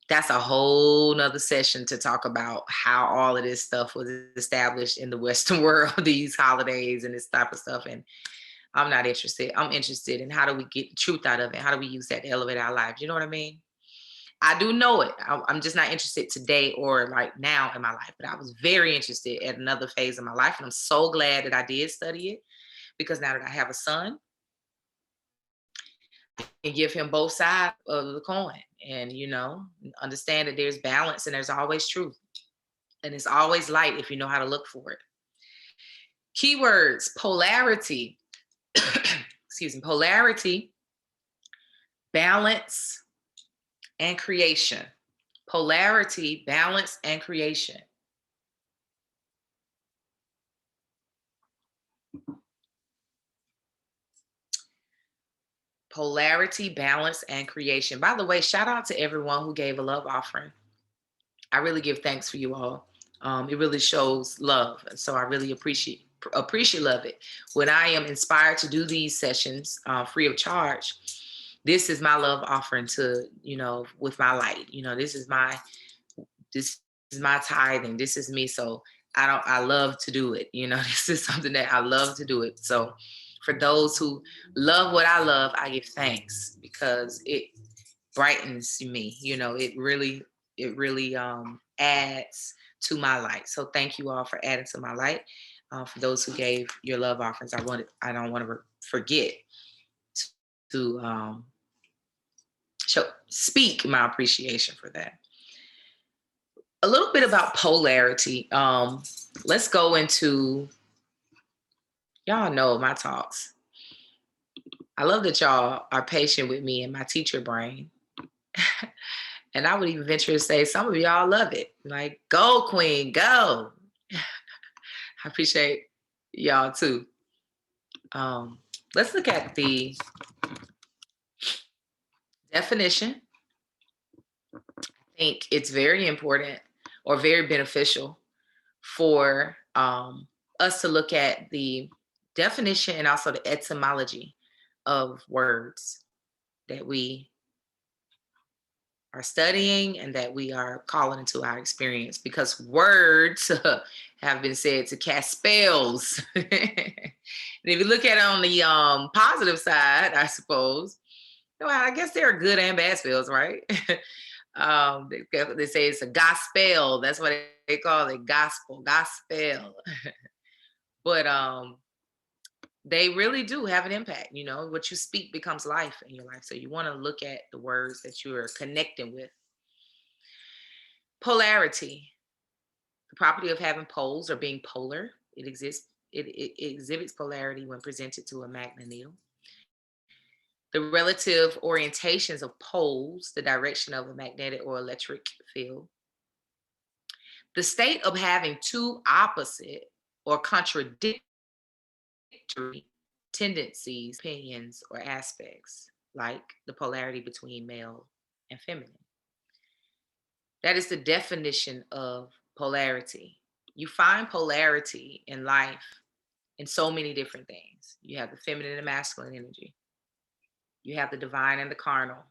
that's a whole nother session to talk about how all of this stuff was established in the Western world, these holidays and this type of stuff. And I'm not interested. I'm interested in how do we get the truth out of it? How do we use that to elevate our lives? You know what I mean? I do know it. I'm just not interested today or like now in my life, but I was very interested at another phase of my life. And I'm so glad that I did study it because now that I have a son, I can give him both sides of the coin and, understand that there's balance and there's always truth. And it's always light if you know how to look for it. Keywords, polarity, excuse me, polarity, balance, and creation. Polarity, balance, and creation. Polarity, balance, and creation. By the way, shout out to everyone who gave a love offering. I really give thanks for you all. It really shows love. And so I really appreciate love it. When I am inspired to do these sessions free of charge, this is my love offering to, with my light. This is my tithing. This is me. So I love to do it. This is something that I love to do it. So for those who love what I love, I give thanks because it brightens me. It really adds to my light. So thank you all for adding to my light. For those who gave your love offerings, I don't want to forget to speak my appreciation for that. A little bit about polarity. Let's go into, y'all know my talks. I love that y'all are patient with me and my teacher brain. And I would even venture to say some of y'all love it. Like, go, Queen, go. I appreciate y'all too. Let's look at the definition. I think it's very important or very beneficial for us to look at the definition and also the etymology of words that we are studying and that we are calling into our experience, because words have been said to cast spells. And if you look at it on the positive side, I suppose, I guess there are good and bad spells, right? They say it's a gospel. That's what they call it, gospel. But they really do have an impact. What you speak becomes life in your life. So you want to look at the words that you are connecting with. Polarity, the property of having poles or being polar. It exists. It exhibits polarity when presented to a magnet needle. The relative orientations of poles, the direction of a magnetic or electric field. The state of having two opposite or contradictory tendencies, opinions, or aspects, like the polarity between male and feminine. That is the definition of polarity. You find polarity in life in so many different things. You have the feminine and masculine energy. You have the divine and the carnal,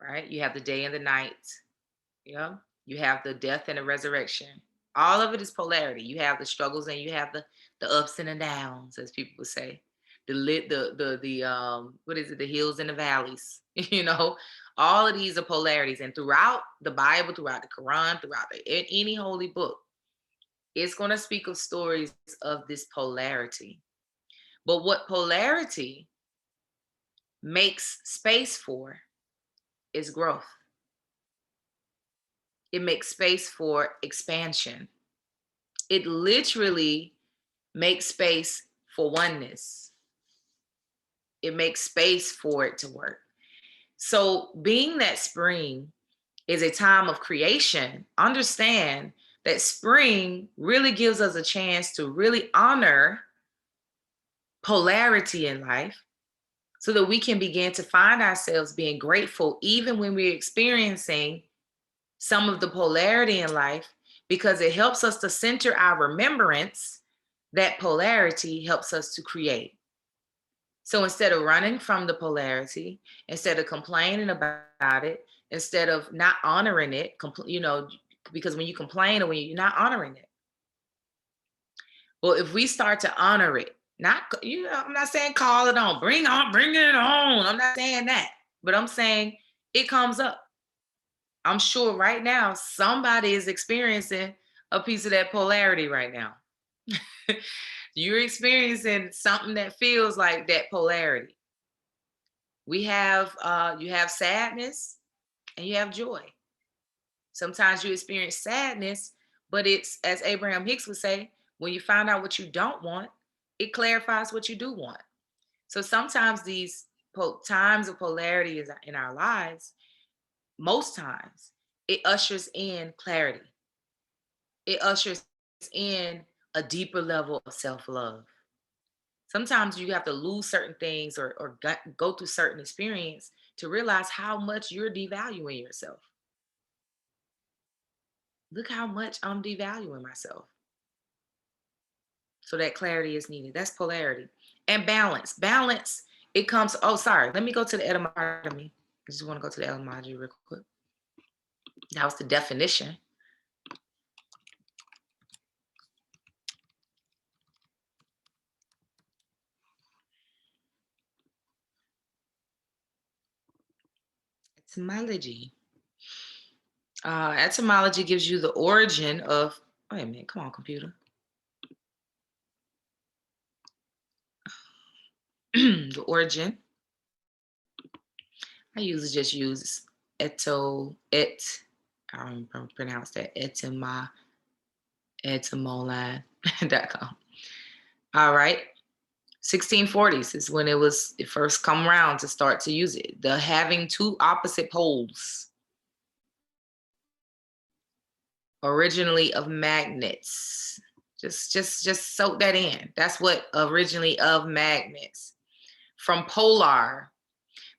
right? You have the day and the night. You have the death and the resurrection. All of it is polarity. You have the struggles and you have the ups and the downs, as people would say. What is it? The hills and the valleys. All of these are polarities. And throughout the Bible, throughout the Quran, throughout any holy book, it's going to speak of stories of this polarity. But what polarity makes space for is growth. it makes space for expansion. It literally makes space for oneness. It makes space for it to work. So being that spring is a time of creation, understand that spring really gives us a chance to really honor polarity in life so that we can begin to find ourselves being grateful even when we're experiencing some of the polarity in life, because it helps us to center our remembrance that polarity helps us to create. So instead of running from the polarity, instead of complaining about it, instead of not honoring it, because when you complain or when you're not honoring it. Well, if we start to honor it, I'm not saying call it on, bring it on. I'm not saying that, but I'm saying it comes up. I'm sure right now somebody is experiencing a piece of that polarity right now. You're experiencing something that feels like that polarity. You have sadness and you have joy. Sometimes you experience sadness, but it's, as Abraham Hicks would say, when you find out what you don't want, it clarifies what you do want. So sometimes these times of polarity in our lives, most times, it ushers in clarity. It ushers in a deeper level of self-love. Sometimes you have to lose certain things or go through certain experience to realize how much you're devaluing yourself. Look how much I'm devaluing myself. So that clarity is needed. That's polarity. And balance. Balance, it comes, let me go to the etymology. I just want to go to the etymology real quick. That was the definition. Etymology. Etymology gives you the origin of, wait a minute, come on, computer. The origin. I usually just use I don't pronounce that, etymoline.com. All right. 1640s is when it first come around to start to use it. The having two opposite poles. Originally of magnets. Just soak that in. That's what originally of magnets. From polar,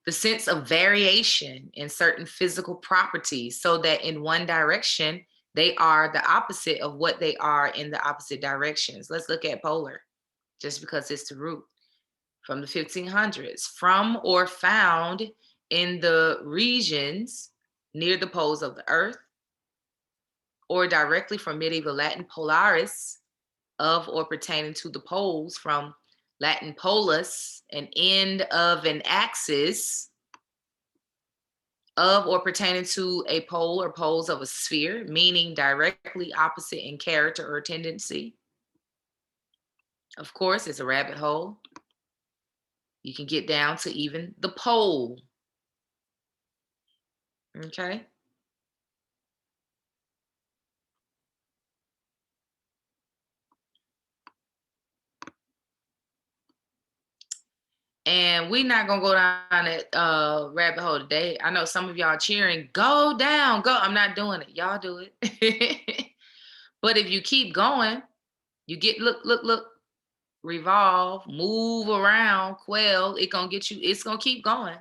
the sense of variation in certain physical properties, so that in one direction, they are the opposite of what they are in the opposite directions. Let's look at polar, just because it's the root. From the 1500s, from or found in the regions near the poles of the earth, or directly from medieval Latin polaris, of or pertaining to the poles, from Latin polus, an end of an axis, of or pertaining to a pole or poles of a sphere, meaning directly opposite in character or tendency. Of course, it's a rabbit hole. You can get down to even the pole. Okay. And we're not gonna go down that rabbit hole today. I know some of y'all cheering, go down, go. I'm not doing it. Y'all do it. But if you keep going, you get look, revolve, move around, quell, it's gonna keep going.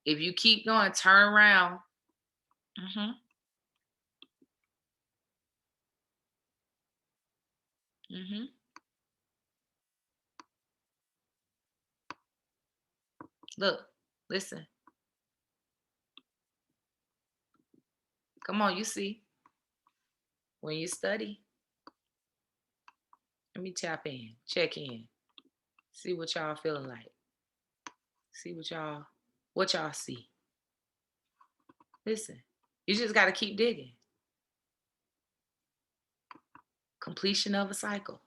If you keep going, turn around. Mm-hmm. Mm-hmm. Look, listen. Come on, you see. When you study, let me tap in, check in, see what y'all feeling like. See what y'all see. Listen, you just got to keep digging. Completion of a cycle.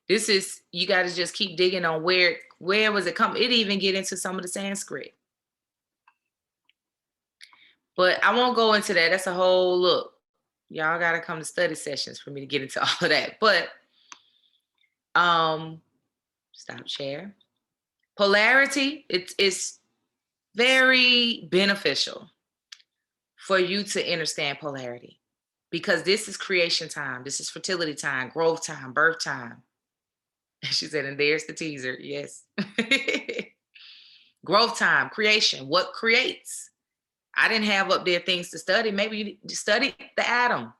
You got to just keep digging on where was it come. It even get into some of the Sanskrit. But I won't go into that. That's a whole look. Y'all got to come to study sessions for me to get into all of that. But stop share. Polarity, it's very beneficial for you to understand polarity, because this is creation time. This is fertility time, growth time, birth time. She said, and there's the teaser. Yes. Growth time, creation. What creates? I didn't have up there things to study. Maybe you study the atom.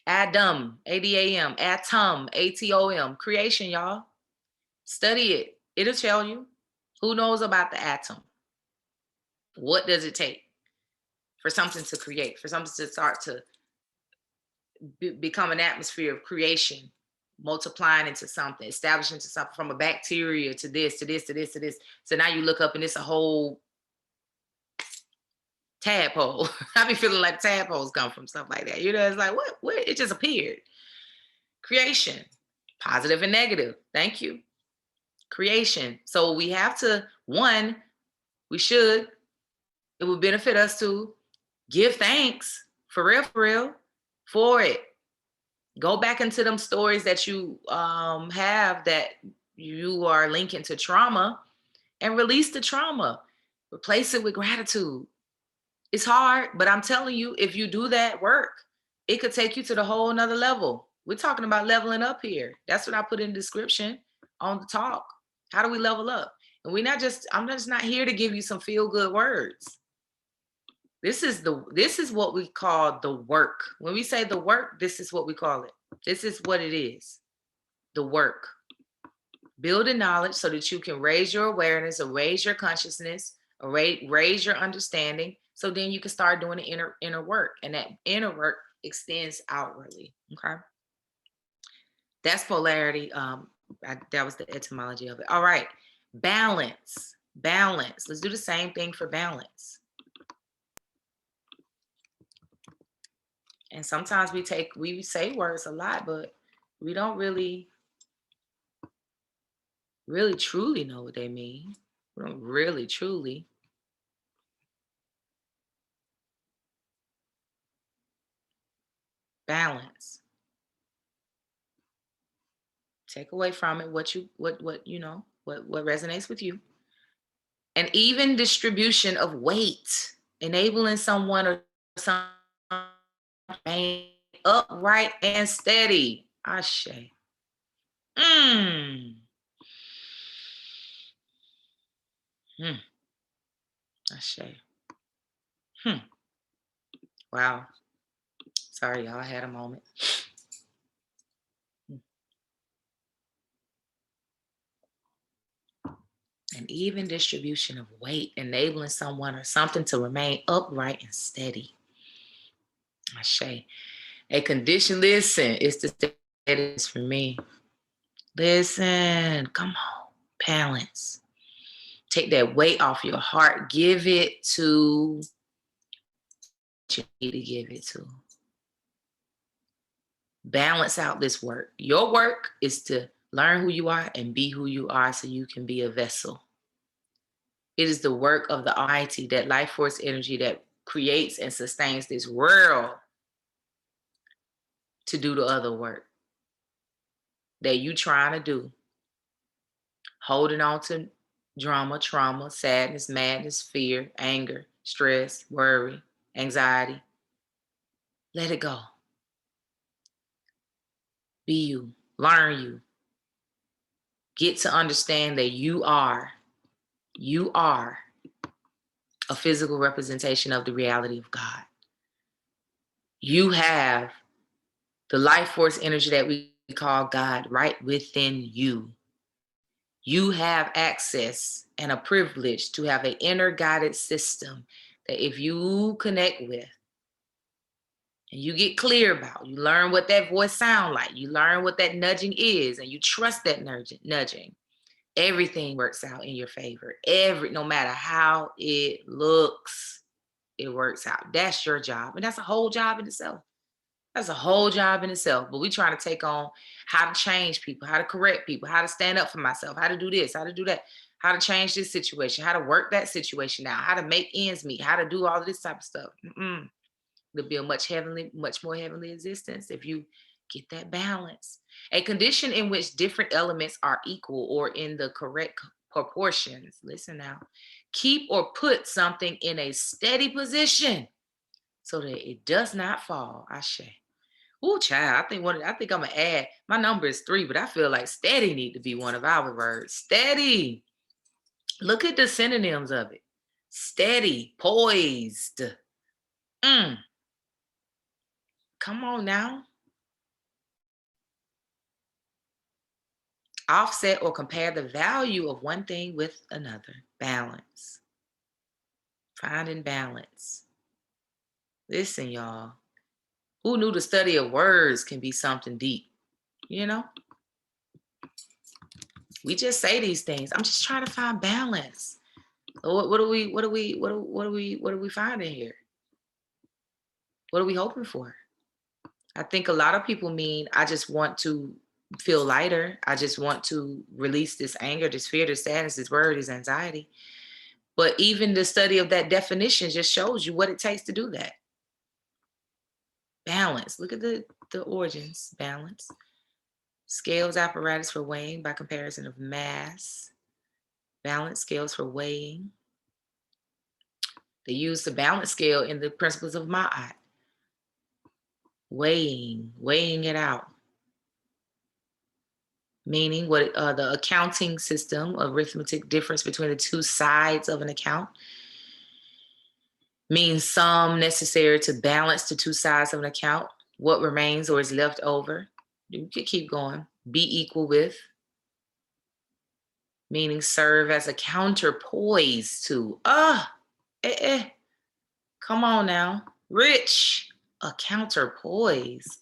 Adam, A-D-A-M, atom, A-T-O-M. Creation, y'all. Study it. It'll tell you. Who knows about the atom? What does it take for something to create, for something to start to become an atmosphere of creation, multiplying into something, establishing into something, from a bacteria to this, to this, to this, to this. So now you look up and it's a whole tadpole. I be feeling like tadpoles come from stuff like that. You know, it's like, what? It just appeared. Creation, positive and negative. Thank you. Creation. So we have to, one, it would benefit us to give thanks for real, for it. Go back into them stories that you have that you are linking to trauma, and release the trauma. Replace it with gratitude. It's hard, but I'm telling you, if you do that work, it could take you to the whole nother level. We're talking about leveling up here. That's what I put in the description on the talk. How do we level up? And I'm just not here to give you some feel-good words. This is what we call the work. When we say the work, this is what we call it. This is what it is. The work. Building knowledge so that you can raise your awareness, or raise your consciousness, or raise your understanding. So then you can start doing the inner work. And that inner work extends outwardly. Okay. That's polarity. That was the etymology of it. All right. Balance. Let's do the same thing for balance. And sometimes we say words a lot, but we don't really truly know what they mean. We don't really truly. Balance. Take away from it what resonates with you. An even distribution of weight, enabling someone or something upright and steady. Ashe. Ashe. Wow. Sorry, y'all. I had a moment. An even distribution of weight, enabling someone or something to remain upright and steady. Ashe. A condition, listen, it's the steadiness for me. Listen, come on, balance. Take that weight off your heart. Give it to what you need to give it to. Balance out this work. Your work is to learn who you are and be who you are so you can be a vessel. It is the work of the Almighty, that life force energy that creates and sustains this world, to do the other work that you trying to do. Holding on to drama, trauma, sadness, madness, fear, anger, stress, worry, anxiety. Let it go. Be you. Learn you. Get to understand that you are a physical representation of the reality of God. You have the life force energy that we call God right within you. You have access and a privilege to have an inner guided system that if you connect with and you get clear about, you learn what that voice sounds like, you learn what that nudging is, and you trust that nudging, everything works out in your favor. No matter how it looks, it works out. That's your job. And that's a whole job in itself. That's a whole job in itself. But we trying to take on how to change people, how to correct people, how to stand up for myself, how to do this, how to do that, how to change this situation, how to work that situation out, how to make ends meet, how to do all of this type of stuff. It'll be a much more heavenly existence if you get that balance. A condition in which different elements are equal or in the correct proportions. Listen now. Keep or put something in a steady position so that it does not fall. Ashe. Ooh, child. I think I'm gonna add. My number is 3, but I feel like steady need to be one of our words. Steady. Look at the synonyms of it. Steady, poised. Come on now. Offset or compare the value of one thing with another. Balance. Finding balance. Listen, y'all. Who knew the study of words can be something deep? You know? We just say these things. I'm just trying to find balance. What are we finding here? What are we hoping for? I think a lot of people mean I just want to feel lighter. I just want to release this anger, this fear, this sadness, this worry, this anxiety. But even the study of that definition just shows you what it takes to do that. Balance. Look at the origins. Balance. Scales apparatus for weighing by comparison of mass. Balance scales for weighing. They use the balance scale in the principles of Ma'at. Weighing it out. Meaning what the accounting system, arithmetic difference between the two sides of an account, means sum necessary to balance the two sides of an account. What remains or is left over. You could keep going. Be equal with, meaning serve as a counterpoise to. Come on now. Rich, a counterpoise.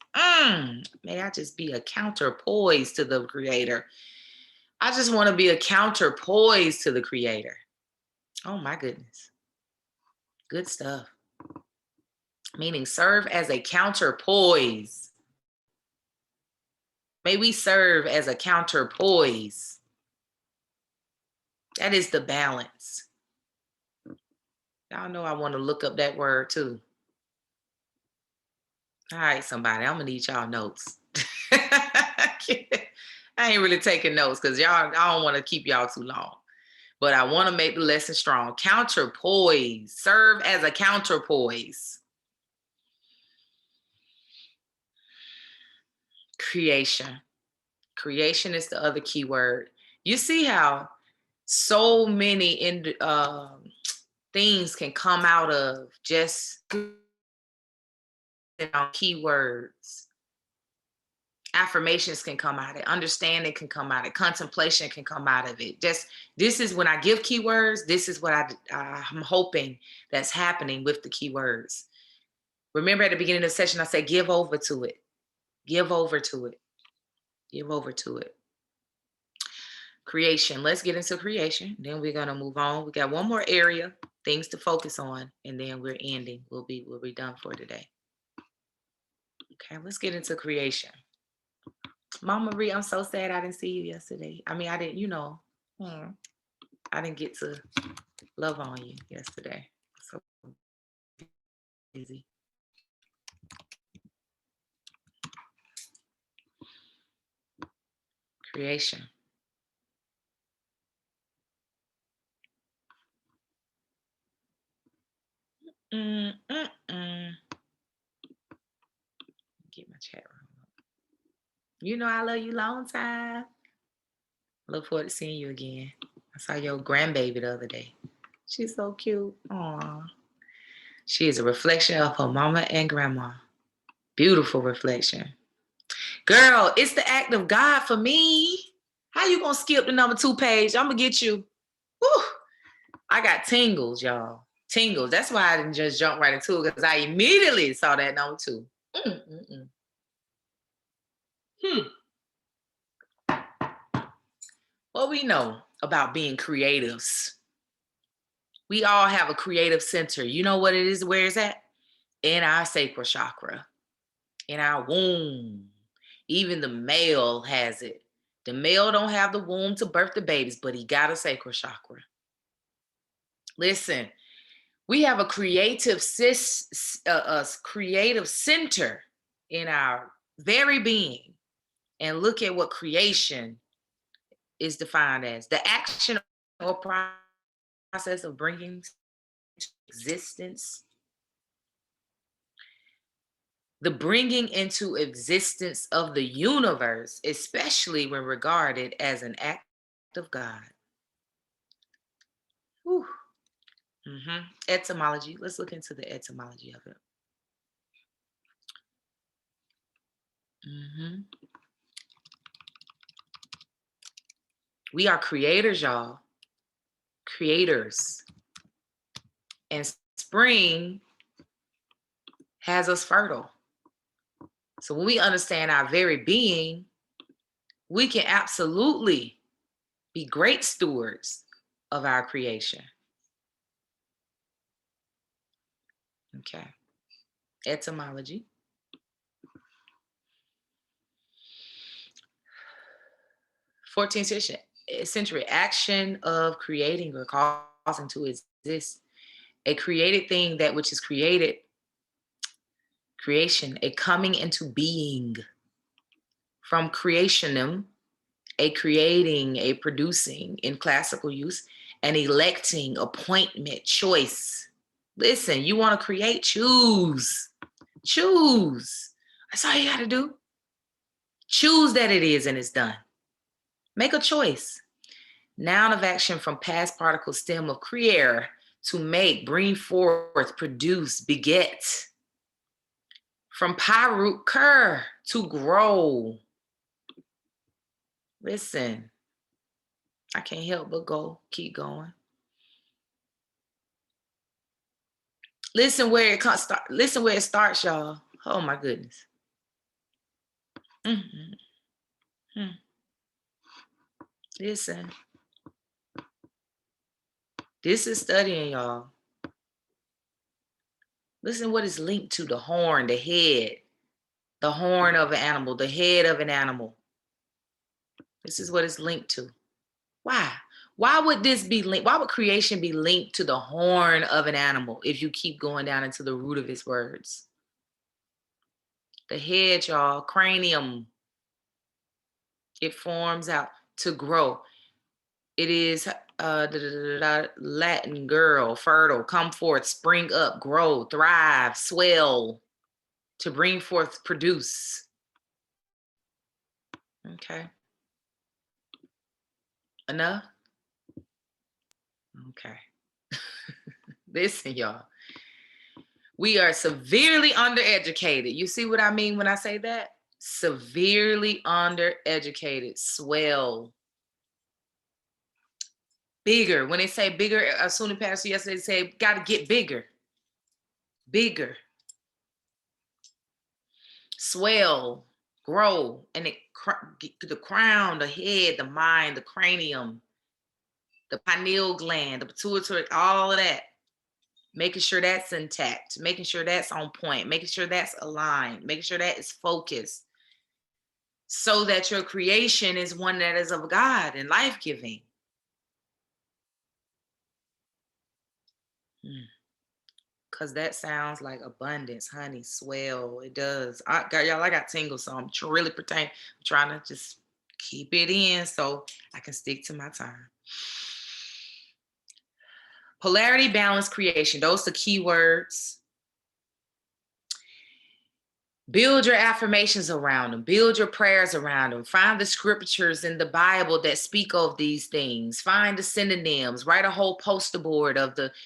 May I just be a counterpoise to the Creator. I just want to be a counterpoise to the Creator. Oh my goodness. Good stuff. Meaning serve as a counterpoise. May we serve as a counterpoise. That is the balance. Y'all know I want to look up that word too. All right, somebody, I'm gonna need y'all notes. I ain't really taking notes because I don't want to keep y'all too long. But I want to make the lesson strong. Counterpoise. Serve as a counterpoise. Creation. Creation is the other key word. You see how so many things can come out of just keywords. Affirmations can come out of it. Understanding can come out of it. Contemplation can come out of it. Just this is when I give keywords, this is what I'm hoping that's happening with the keywords. Remember at the beginning of the session, I said, give over to it. Give over to it. Give over to it. Creation. Let's get into creation. Then we're gonna move on. We got one more area, things to focus on, and then we're ending. We'll be done for today. Okay, let's get into creation. Mama Marie, I'm so sad I didn't see you yesterday. I mean, I didn't, I didn't get to love on you yesterday. So busy. Creation. Get my chat room up. You know I love you long time. Look forward to seeing you again. I saw your grandbaby the other day. She's so cute. Aww. She is a reflection of her mama and grandma. Beautiful reflection. Girl, it's the act of God for me. How you gonna skip the number 2 page? I'm gonna get you. Whew. I got tingles, y'all. Tingles. That's why I didn't just jump right into it, because I immediately saw that number 2. What we know about being creatives. We all have a creative center. You know what it is, where it's at? In our sacral chakra, in our womb. Even the male has it. The male don't have the womb to birth the babies, but he got a sacral chakra. Listen, We have a creative creative center in our very being. And look at what creation is defined as: the action or process of bringing to existence, the bringing into existence of the universe, especially when regarded as an act of God. Whew. Etymology. Let's look into the etymology of it. We are creators, y'all. Creators. And spring has us fertile. So when we understand our very being, we can absolutely be great stewards of our creation. Okay. Etymology. 14th century, action of creating or causing to exist. A created thing, that which is created, creation, a coming into being. From creationem, a creating, a producing in classical use, an electing, appointment, choice. Listen, you want to create, choose. Choose. That's all you got to do. Choose that it is and it's done. Make a choice. Noun of action from past participle stem of creare, to make, bring forth, produce, beget. From root cur, to grow. Listen, I can't help but keep going. Listen where it start. Listen where it starts, y'all. Oh my goodness. Listen. This is studying, y'all. Listen what is linked to: the horn, the head, the horn of an animal, the head of an animal. This is what it's linked to. Why? Why would this be linked? Why would creation be linked to the horn of an animal if you keep going down into the root of its words? The head, y'all, cranium. It forms out to grow. It is Latin girl, fertile, come forth, spring up, grow, thrive, swell, to bring forth, produce. Okay. Enough? Okay. Listen, y'all. We are severely undereducated. You see what I mean when I say that? Severely undereducated. Swell. Bigger. When they say bigger, Sunni pastor yesterday say, got to get bigger. Bigger. Swell. Grow. And the crown, the head, the mind, the cranium, the pineal gland, the pituitary, all of that. Making sure that's intact, making sure that's on point, making sure that's aligned, making sure that is focused, so that your creation is one that is of God and life-giving. Because that sounds like abundance, honey, swell. It does. I got tingles, so I'm really I'm trying to just keep it in so I can stick to my time. Polarity, balance, creation. Those are key words. Build your affirmations around them. Build your prayers around them. Find the scriptures in the Bible that speak of these things. Find the synonyms. Write a whole poster board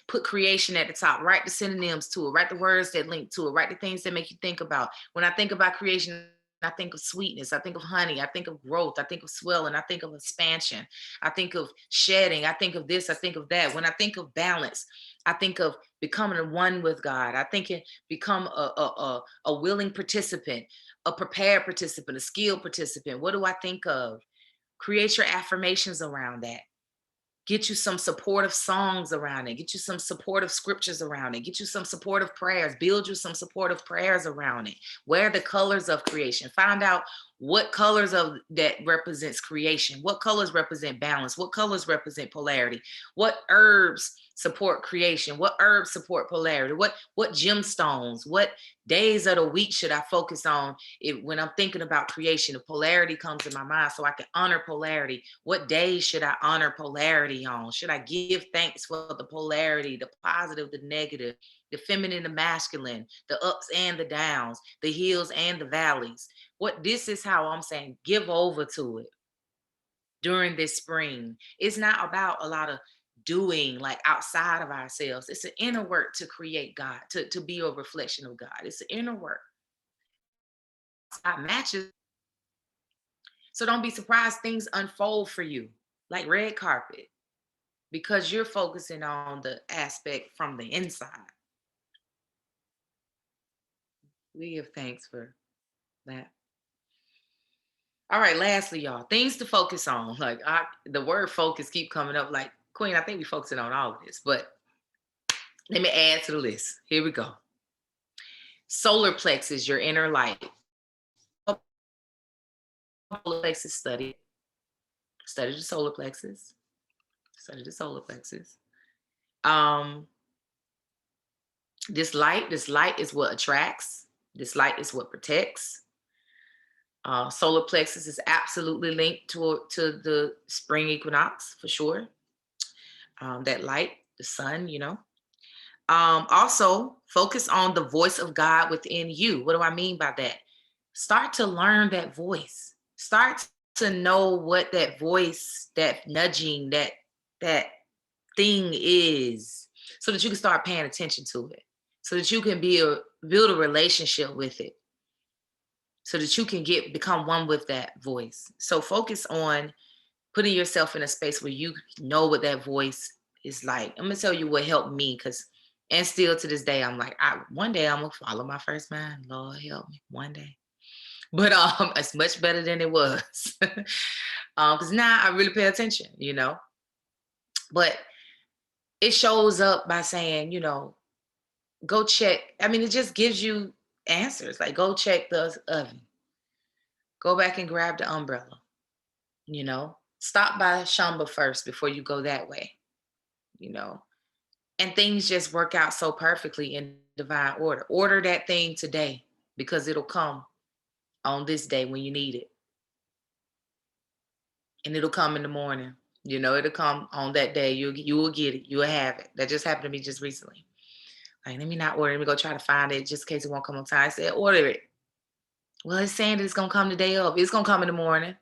put creation at the top. Write the synonyms to it. Write the words that link to it. Write the things that make you think about. When I think about creation, I think of sweetness. I think of honey. I think of growth. I think of swelling. I think of expansion. I think of shedding. I think of this. I think of that. When I think of balance, I think of becoming one with God. I think it become a willing participant, a prepared participant, a skilled participant. What do I think of? Create your affirmations around that. Get you some supportive songs around it. Get you some supportive scriptures around it. Get you some supportive prayers. Build you some supportive prayers around it. Wear the colors of creation. Find out what colors of that represents creation. What colors represent balance? What colors represent polarity? What herbs support creation? What herbs support polarity? What gemstones? What days of the week should I focus on when I'm thinking about creation? The polarity comes in my mind so I can honor polarity. What days should I honor polarity on? Should I give thanks for the polarity, the positive, the negative, the feminine, the masculine, the ups and the downs, the hills and the valleys? This is how I'm saying, give over to it during this spring. It's not about a lot of doing like outside of ourselves. It's an inner work to create God, to be a reflection of God. It's an inner work. It matches. So don't be surprised things unfold for you like red carpet because you're focusing on the aspect from the inside. We give thanks for that. All right, lastly, y'all, things to focus on. Like the word focus keep coming up. Like, Queen, I think we focusing on all of this, but let me add to the list. Here we go. Solar plexus, your inner light. Solar plexus study. Study the solar plexus. Study the solar plexus. This light is what attracts. This light is what protects. Solar plexus is absolutely linked to the spring equinox for sure. That light, the sun, Also, focus on the voice of God within you. What do I mean by that? Start to learn that voice. Start to know what that voice, that nudging, that thing is, so that you can start paying attention to it, so that you can build a relationship with it, so that you can become one with that voice. So focus on putting yourself in a space where you know what that voice is like. I'm gonna tell you what helped me, and still to this day, I'm like, one day I'm gonna follow my first mind. Lord help me, one day. But it's much better than it was. Because now I really pay attention, But it shows up by saying, go check. I mean, it just gives you answers. Like, go check the oven. Go back and grab the umbrella. Stop by Shamba first before you go that way. And things just work out so perfectly in divine order. Order that thing today because it'll come on this day when you need it. And it'll come in the morning. It'll come on that day. You will get it. You will have it. That just happened to me just recently. Like, let me not order. Let me go try to find it just in case it won't come on time. I said, order it. Well, it's saying that it's going to come the day of. It's going to come in the morning.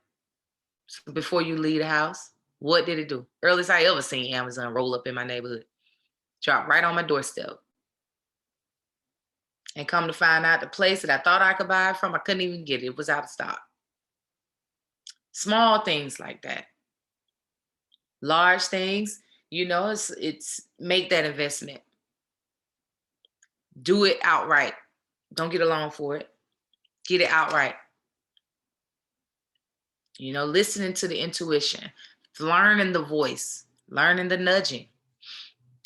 So before you leave the house. What did it do? Earliest I ever seen Amazon roll up in my neighborhood. Drop right on my doorstep. And come to find out, the place that I thought I could buy it from, I couldn't even get it. It was out of stock. Small things like that. Large things, it's make that investment. Do it outright. Don't get a loan for it. Get it outright. Listening to the intuition, learning the voice, learning the nudging.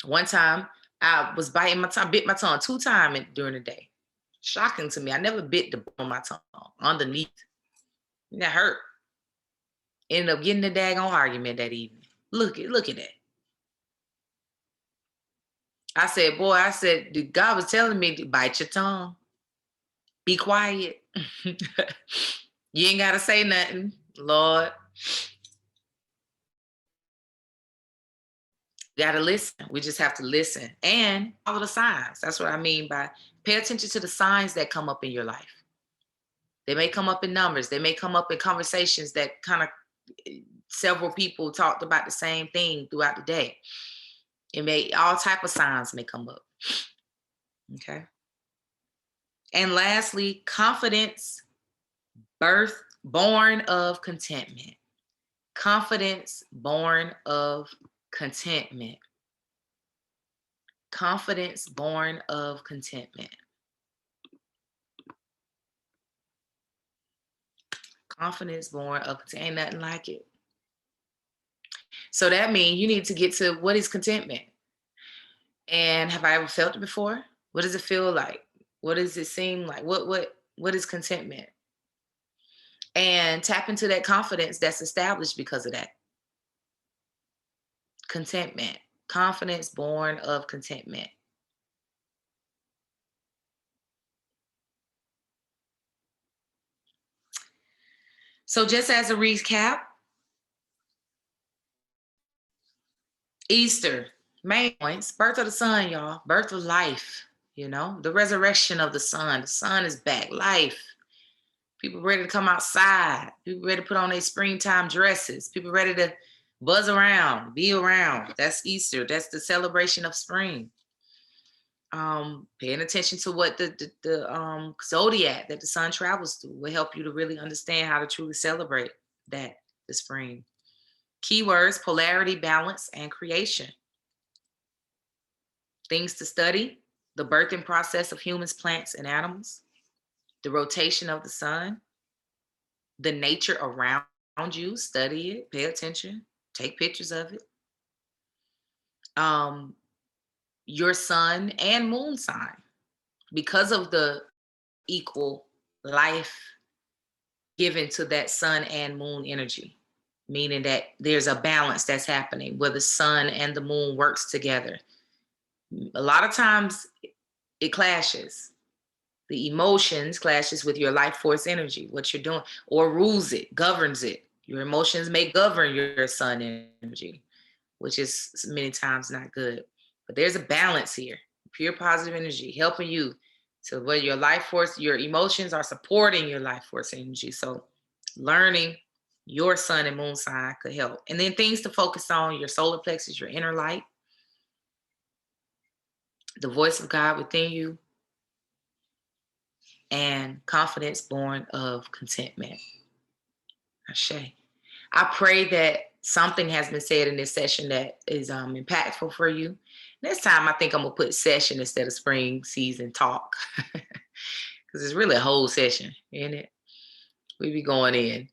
One time I was biting my tongue, bit my tongue 2 times during the day. Shocking to me. I never bit on my tongue underneath. That hurt. Ended up getting a daggone argument that evening. Look at that. I said, God was telling me to bite your tongue. Be quiet. You ain't got to say nothing, Lord. You got to listen. We just have to listen and follow the signs. That's what I mean by pay attention to the signs that come up in your life. They may come up in numbers. They may come up in conversations that kind of several people talked about the same thing throughout the day. All type of signs may come up. Okay. And lastly, confidence, born of contentment. Confidence born of contentment. Confidence born of contentment. Confidence born of contentment. Ain't nothing like it. So that means you need to get to what is contentment. And have I ever felt it before? What does it feel like? What does it seem like? What is contentment? And tap into that confidence that's established because of that. Contentment. Confidence born of contentment. So just as a recap, Easter, main points, birth of the sun, y'all, birth of life, the resurrection of the sun. The sun is back, life. People ready to come outside. People ready to put on their springtime dresses. People ready to buzz around, be around. That's Easter. That's the celebration of spring. Paying attention to what the zodiac that the sun travels through will help you to really understand how to truly celebrate that, the spring. Keywords: polarity, balance, and creation. Things to study: the birthing process of humans, plants, and animals, the rotation of the sun, the nature around you, study it, pay attention, take pictures of it. Your sun and moon sign, because of the equal life given to that sun and moon energy, meaning that there's a balance that's happening where the sun and the moon works together. A lot of times it clashes. The emotions clashes with your life force energy, what you're doing, or rules it, governs it. Your emotions may govern your sun energy, which is many times not good. But there's a balance here. Pure positive energy helping you to where your life force, your emotions are supporting your life force energy. So learning your sun and moon sign could help. And then things to focus on: your solar plexus, your inner light, the voice of God within you, and confidence born of contentment. Ashe. I pray that something has been said in this session that is impactful for you. Next time, I think I'm going to put session instead of spring season talk, because it's really a whole session, isn't it? We be going in.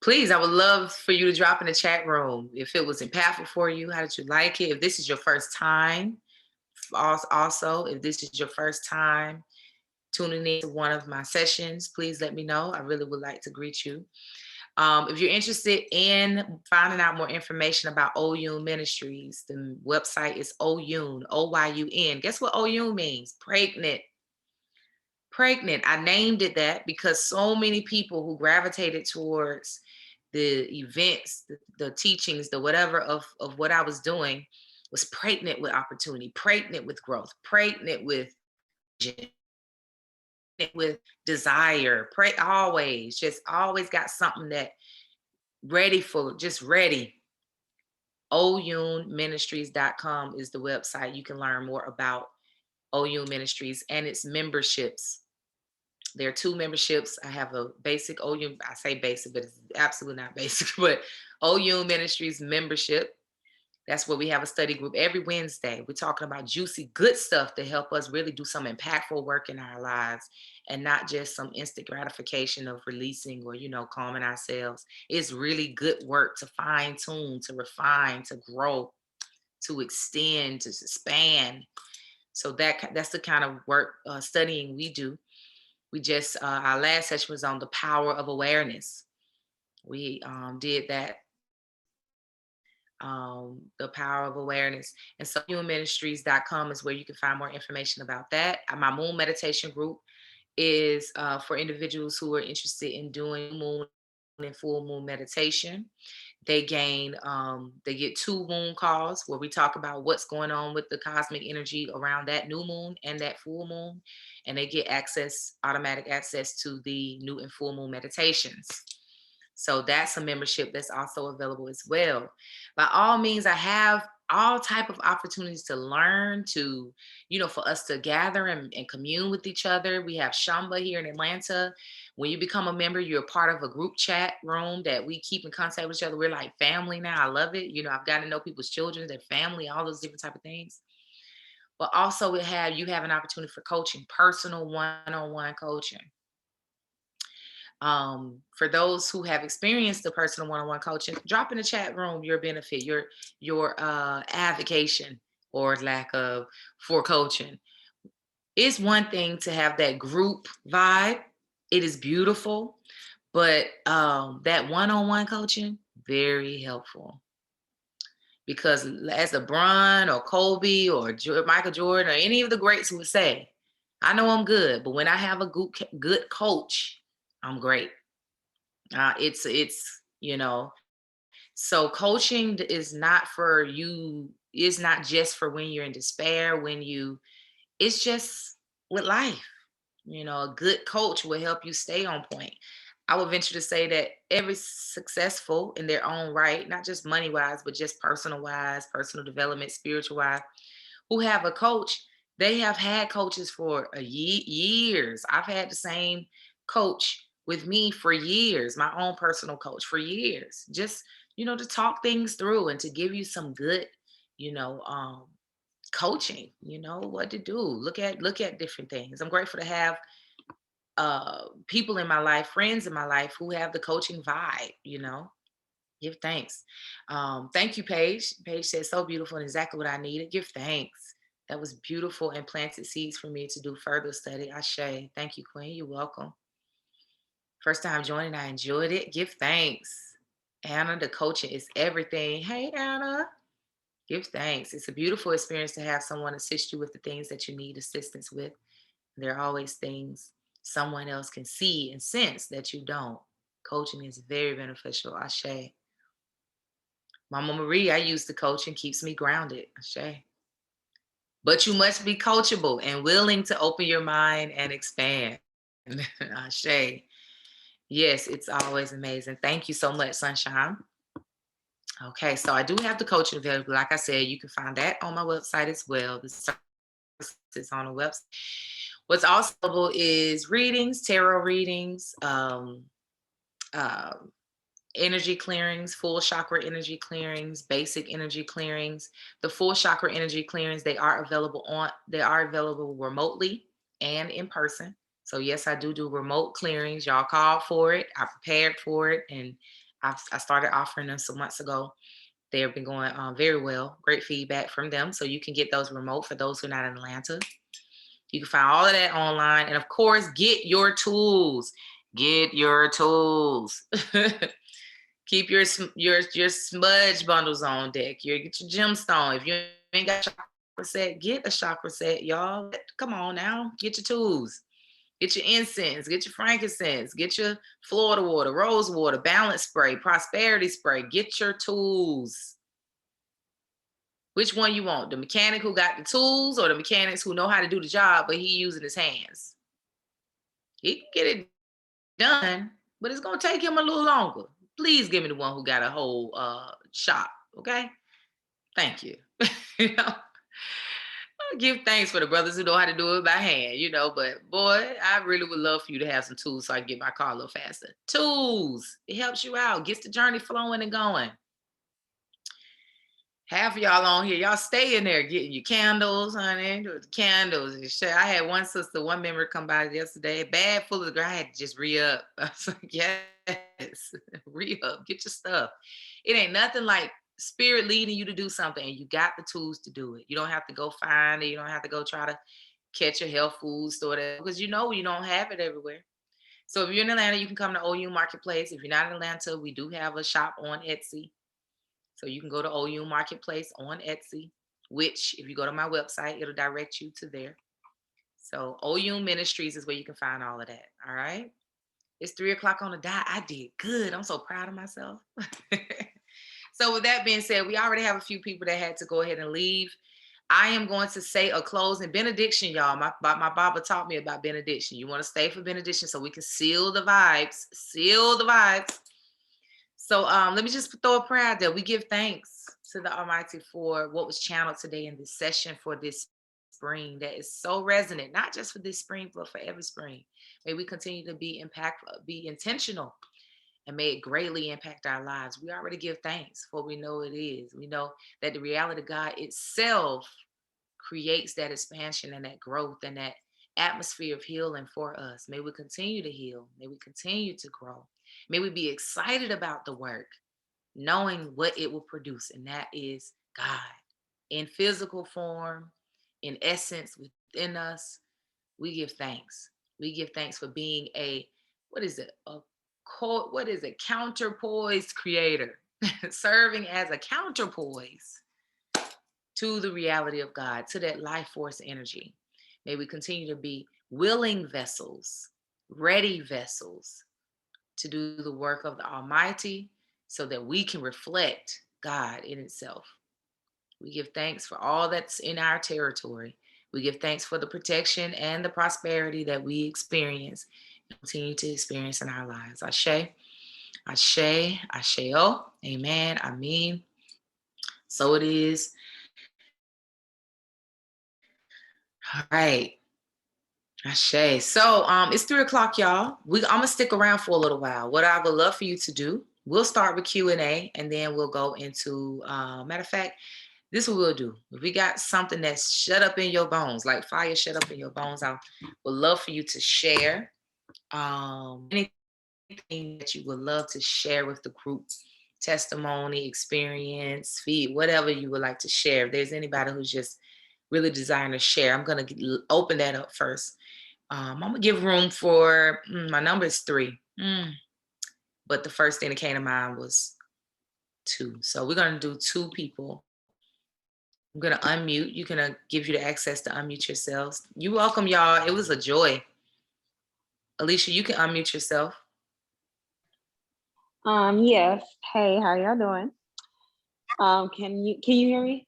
Please, I would love for you to drop in the chat room if it was impactful for you. How did you like it? If this is your first time, also, if this is your first time tuning in to one of my sessions, please let me know. I really would like to greet you. If you're interested in finding out more information about Oyun Ministries, the website is Oyun, Oyun. Guess what Oyun means? Pregnant. Pregnant. I named it that because so many people who gravitated towards the events, the teachings, the whatever of what I was doing was pregnant with opportunity, pregnant with growth, pregnant with desire, just always got something that just ready. Oyunministries.com is the website. You can learn more about Oyun Ministries and its memberships. There are 2 memberships. I have a basic Oyun, I say basic, but it's absolutely not basic, but Oyun Ministries membership. That's where we have a study group every Wednesday. We're talking about juicy, good stuff to help us really do some impactful work in our lives and not just some instant gratification of releasing or, calming ourselves. It's really good work to fine tune, to refine, to grow, to extend, to expand. So that's the kind of work, studying we do. We just, our last session was on the power of awareness. We did that. The power of awareness. And so humanministries.com is where you can find more information about that. My moon meditation group is for individuals who are interested in doing moon and full moon meditation. They get 2 moon calls where we talk about what's going on with the cosmic energy around that new moon and that full moon. And they get automatic access to the new and full moon meditations. So that's a membership that's also available as well. By all means, I have all type of opportunities to learn, to, for us to gather and commune with each other. We have Shamba here in Atlanta. When you become a member, you're a part of a group chat room that we keep in contact with each other. We're like family now. I love it. I've gotten to know people's children, their family, all those different type of things. But also you have an opportunity for coaching, personal one-on-one coaching. For those who have experienced the personal one-on-one coaching, drop in the chat room your benefit, your advocation or lack of for coaching. It's one thing to have that group vibe. It is beautiful, but that one-on-one coaching, very helpful. Because as LeBron or Kobe or Michael Jordan or any of the greats would say, I know I'm good, but when I have a good coach, I'm great. It's so coaching is not for you. It's not just for when you're in despair. It's just with life. A good coach will help you stay on point. I would venture to say that every successful in their own right, not just money wise, but just personal wise, personal development, spiritual wise, who have a coach, they have had coaches for years. I've had the same coach with me for years, my own personal coach for years, just, to talk things through and to give you some good, you know, um, coaching, what to do. Look at different things. I'm grateful to have people in my life, friends in my life who have the coaching vibe, give thanks. Thank you, Paige. Paige said so beautiful and exactly what I needed. Give thanks. That was beautiful and planted seeds for me to do further study. Ashe. Thank you, Queen. You're welcome. First time joining, I enjoyed it. Give thanks. Anna, the coaching is everything. Hey, Anna. Give thanks. It's a beautiful experience to have someone assist you with the things that you need assistance with. There are always things someone else can see and sense that you don't. Coaching is very beneficial. Ashe. Mama Marie, I use the coaching, keeps me grounded. Ashe. But you must be coachable and willing to open your mind and expand. Ashe. Yes, it's always amazing. Thank you so much, Sunshine. Okay, so I do have the coaching available. Like I said, you can find that on my website as well. The services on the website. What's also available is readings, tarot readings, uh, energy clearings, full chakra energy clearings, basic energy clearings. The full chakra energy clearings, they are available remotely and in person. So yes, I do remote clearings. Y'all called for it. I prepared for it, and I started offering them some months ago. They have been going very well. Great feedback from them. So you can get those remote for those who are not in Atlanta. You can find all of that online. And of course, get your tools. Get your tools. Keep your smudge bundles on deck. Get your gemstone. If you ain't got a chakra set, get a chakra set, y'all. Come on now. Get your tools. Get your incense. Get your frankincense. Get your Florida water, rose water, balance spray, prosperity spray. Get your tools. Which one you want? The mechanic who got the tools or the mechanics who know how to do the job, but he using his hands? He can get it done, but it's going to take him a little longer. Please give me the one who got a whole shop, okay? Thank you. Give thanks for the brothers who know how to do it by hand, but boy, I really would love for you to have some tools so I can get my car a little faster. Tools, it helps you out, gets the journey flowing and going. Half of y'all on here, y'all stay in there getting your candles, honey. The candles and shit. I had one sister, one member come by yesterday, bag full of the girl. I had to just re-up. I was like, yes, re-up, get your stuff. It ain't nothing like spirit leading you to do something and you got the tools to do it. You don't have to go find it. You don't have to go try to catch a health food store because you don't have it everywhere. So if you're in Atlanta, you can come to Oyun Marketplace. If you're not in Atlanta, we do have a shop on Etsy. So you can go to Oyun Marketplace on Etsy, which if you go to my website, it'll direct you to there. So Oyun Ministries is where you can find all of that. All right. It's 3:00 on the dot. I did good. I'm so proud of myself. So with that being said, we already have a few people that had to go ahead and leave. I am going to say a closing benediction, y'all. My Baba taught me about benediction. You want to stay for benediction so we can seal the vibes. Seal the vibes. So let me just throw a prayer out there. We give thanks to the Almighty for what was channeled today in this session for this spring that is so resonant, not just for this spring, but for every spring. May we continue to be impactful, be intentional, and may it greatly impact our lives. We already give thanks for we know it is. We know that the reality of God itself creates that expansion and that growth and that atmosphere of healing for us. May we continue to heal. May we continue to grow. May we be excited about the work, knowing what it will produce, and that is God in physical form, in essence within us. We give thanks. We give thanks for being what is it? Counterpoised creator. serving as a counterpoise to the reality of God, to that life force energy. May we continue to be willing vessels, ready vessels to do the work of the Almighty so that we can reflect God in itself. We give thanks for all that's in our territory. We give thanks for the protection and the prosperity that we experience and continue to experience in our lives. Ashe, Ashe, Asheo. Amen. Amen. So it is. All right. Ashe. So it's 3 o'clock, y'all. I'm gonna stick around for a little while. What I would love for you to do, we'll start with Q&A and then we'll go into matter of fact, this is what we'll do. If we got something that's shut up in your bones, like fire shut up in your bones, I would love for you to share anything that you would love to share with the group. Testimony, experience, feed, whatever you would like to share. If there's anybody who's just really desiring to share, I'm going to open that up first. I'm going to give room for, my number is 3. But the first thing that came to mind was 2. So we're going to do 2 people. I'm going to unmute. You're going to give you the access to unmute yourselves. You're welcome, y'all. It was a joy. Alicia, you can unmute yourself. Yes. Hey, how y'all doing? Can you hear me?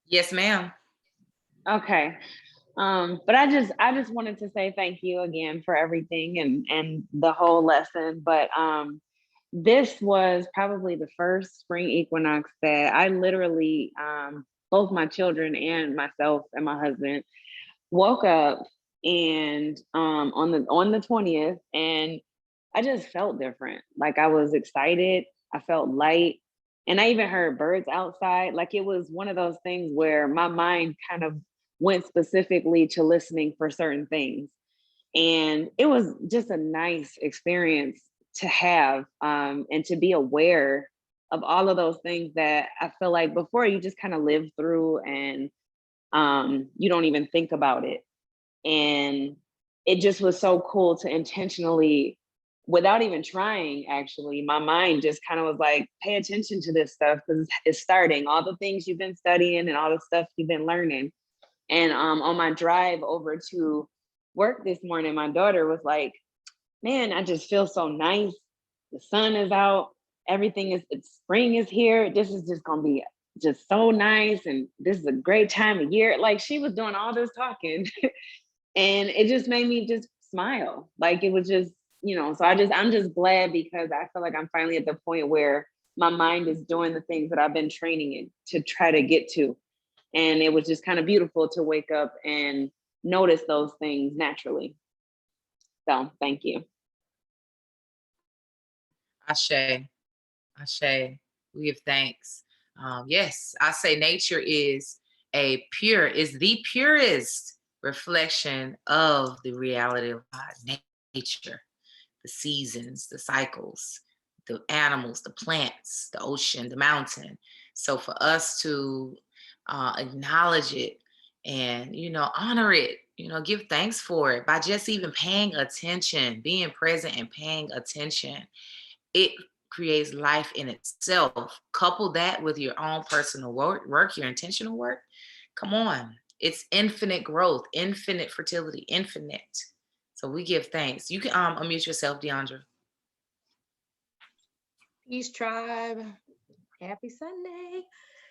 Yes, ma'am. Okay. But I just wanted to say thank you again for everything and the whole lesson. But this was probably the first spring equinox that I literally, both my children and myself and my husband woke up and on the 20th, and I just felt different. Like I was excited. I felt light. And I even heard birds outside. Like it was one of those things where my mind kind of went specifically to listening for certain things. And it was just a nice experience to have, and to be aware of all of those things that I feel like before you just kind of live through, and you don't even think about it. And it just was so cool to intentionally, without even trying, actually, my mind just kind of was like, pay attention to this stuff because it's starting. All the things you've been studying and all the stuff you've been learning. And on my drive over to work this morning, my daughter was like, man, I just feel so nice. The sun is out. Everything is, spring is here. This is just going to be just so nice. And this is a great time of year. Like she was doing all this talking and it just made me just smile. Like it was just, so I'm just glad because I feel like I'm finally at the point where my mind is doing the things that I've been training it to try to get to. And it was just kind of beautiful to wake up and notice those things naturally. So thank you. Ashe, Ashe, we give thanks. Yes, I say nature is the purest reflection of the reality of God. Nature, the seasons, the cycles, the animals, the plants, the ocean, the mountain. So for us to acknowledge it and, honor it, give thanks for it by just even paying attention, being present and paying attention, it creates life in itself. Couple that with your own personal work, your intentional work. Come on. It's infinite growth, infinite fertility, infinite. So we give thanks. You can unmute yourself, Deandra. Peace, tribe. Happy Sunday.